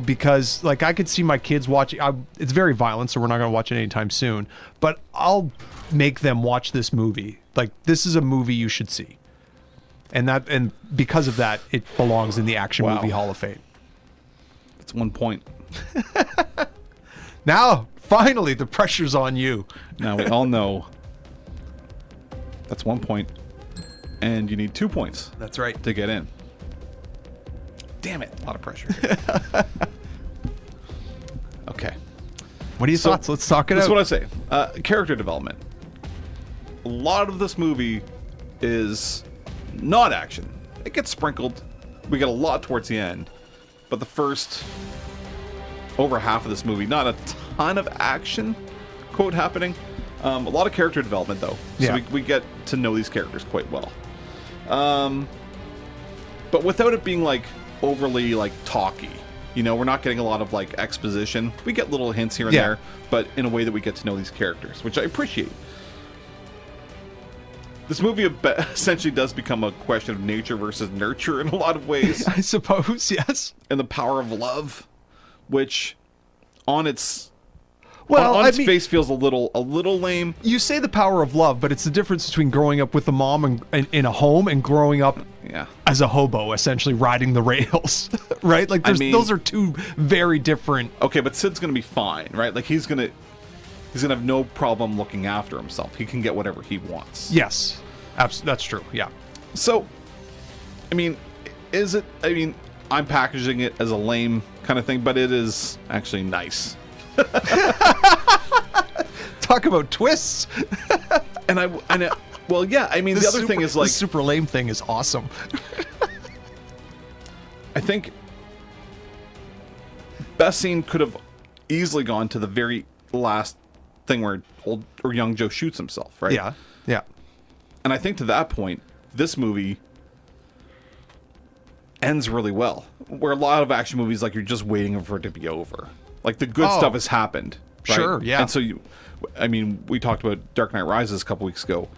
Because like I could see my kids watching. It's very violent, so we're not going to watch it anytime soon. But I'll make them watch this movie. Like this is a movie you should see, and because of that, it belongs in the Action Movie Hall of Fame. That's 1 point. Now, finally, the pressure's on you. Now we all know that's 1 point, and you need 2 points. That's right. To get in. Damn it. A lot of pressure. Okay. What are your thoughts? Let's talk it out. That's what I say. Character development. A lot of this movie is not action. It gets sprinkled. We get a lot towards the end. But the first over half of this movie, not a ton of action, quote, happening. A lot of character development, though. So we get to know these characters quite well. But without it being like overly like talky, we're not getting a lot of like exposition. We get little hints here and there, but in a way that we get to know these characters, which I appreciate. This movie essentially does become a question of nature versus nurture in a lot of ways. I suppose, yes. And the power of love, which on its face feels a little lame. You say the power of love, but it's the difference between growing up with a mom and in a home and growing up as a hobo, essentially riding the rails, right? Like those are two very different. Okay, but Sid's gonna be fine, right? Like he's gonna have no problem looking after himself. He can get whatever he wants. Yes, that's true. Yeah. So, I'm packaging it as a lame kind of thing, but it is actually nice. Talk about twists. The other thing is like the super lame thing is awesome. I think best scene could have easily gone to the very last thing where old or young Joe shoots himself, right? Yeah. Yeah. And I think to that point, this movie ends really well. Where a lot of action movies, like, you're just waiting for it to be over. Like, the good stuff has happened. Right? Sure, yeah. And so, we talked about Dark Knight Rises a couple weeks ago.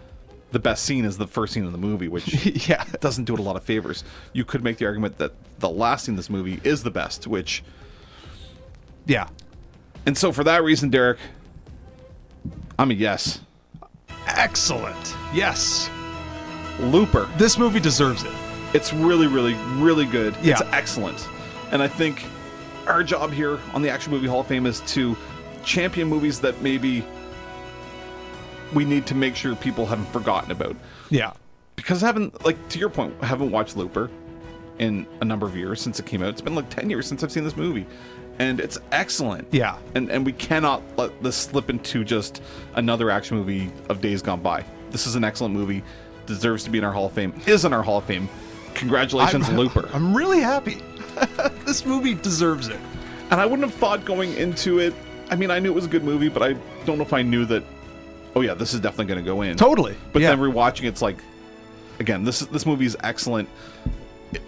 The best scene is the first scene of the movie, which Yeah. doesn't do it a lot of favors. You could make the argument that the last scene of this movie is the best, which... Yeah. And so for that reason, Derek, I'm a yes. Excellent. Yes. Looper. This movie deserves it. It's really, really, really good. Yeah. It's excellent. And I think our job here on the Action Movie Hall of Fame is to champion movies that maybe we need to make sure people haven't forgotten about. Yeah. Because to your point, I haven't watched Looper in a number of years since it came out. It's been like 10 years since I've seen this movie. And it's excellent. Yeah. And we cannot let this slip into just another action movie of days gone by. This is an excellent movie. Deserves to be in our Hall of Fame. Is in our Hall of Fame. Congratulations, Looper. I'm really happy. This movie deserves it. And I wouldn't have thought going into it. I mean, I knew it was a good movie, but I don't know if I knew that, oh yeah, this is definitely going to go in. Totally. But yeah. then rewatching it's like, again, this movie is excellent.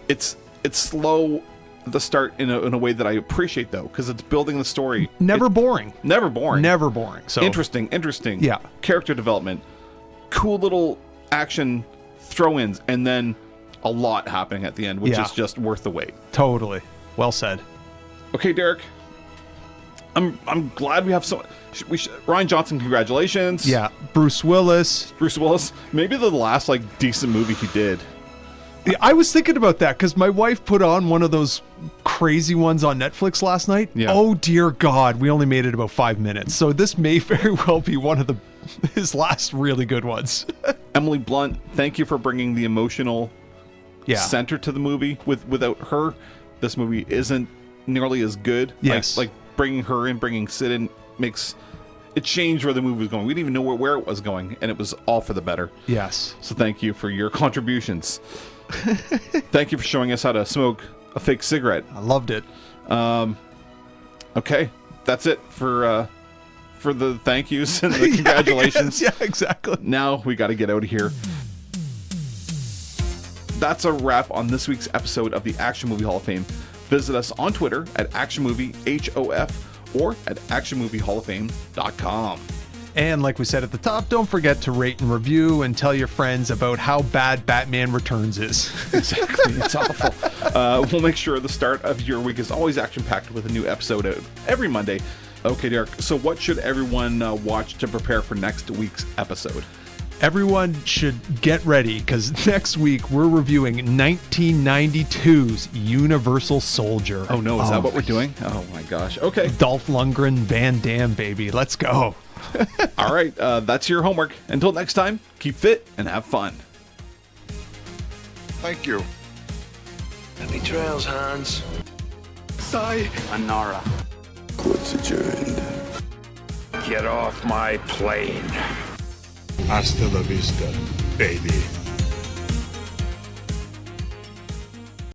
It's slow at the start in a way that I appreciate, though, because it's building the story. Never boring. Never boring. Never boring. So Interesting. Yeah. Character development. Cool little action throw-ins, and then a lot happening at the end, which is just worth the wait. Totally. Well said. Okay, Derek. I'm glad we have so. Ryan Johnson, congratulations. Yeah. Bruce Willis. Maybe the last decent movie he did. Yeah, I was thinking about that because my wife put on one of those crazy ones on Netflix last night. Yeah. Oh dear God, we only made it about 5 minutes, so this may very well be one of his last really good ones. Emily Blunt, thank you for bringing the emotional center to the movie. Without her, this movie isn't nearly as good. Yes. Like bringing her in, bringing Sid in makes it change where the movie was going. We didn't even know where it was going, and it was all for the better. Yes. So thank you for your contributions. Thank you for showing us how to smoke a fake cigarette. I loved it. Okay, that's it for the thank yous and the congratulations. Yeah, exactly. Now we got to get out of here. That's a wrap on this week's episode of the Action Movie Hall of Fame. Visit us on Twitter at ActionMovieHOF or at ActionMovieHallOfFame.com. And like we said at the top, don't forget to rate and review and tell your friends about how bad Batman Returns is. Exactly. It's awful. We'll make sure the start of your week is always action-packed with a new episode out every Monday. Okay, Derek, so what should everyone watch to prepare for next week's episode? Everyone should get ready because next week we're reviewing 1992's Universal Soldier. Oh no, is that what we're doing? Oh my gosh. Okay. Dolph Lundgren, Van Damme, baby. Let's go. All right, that's your homework. Until next time, keep fit and have fun. Thank you. Happy trails, Hans. Anara. Court's adjourned. Get off my plane. Hasta la vista, baby.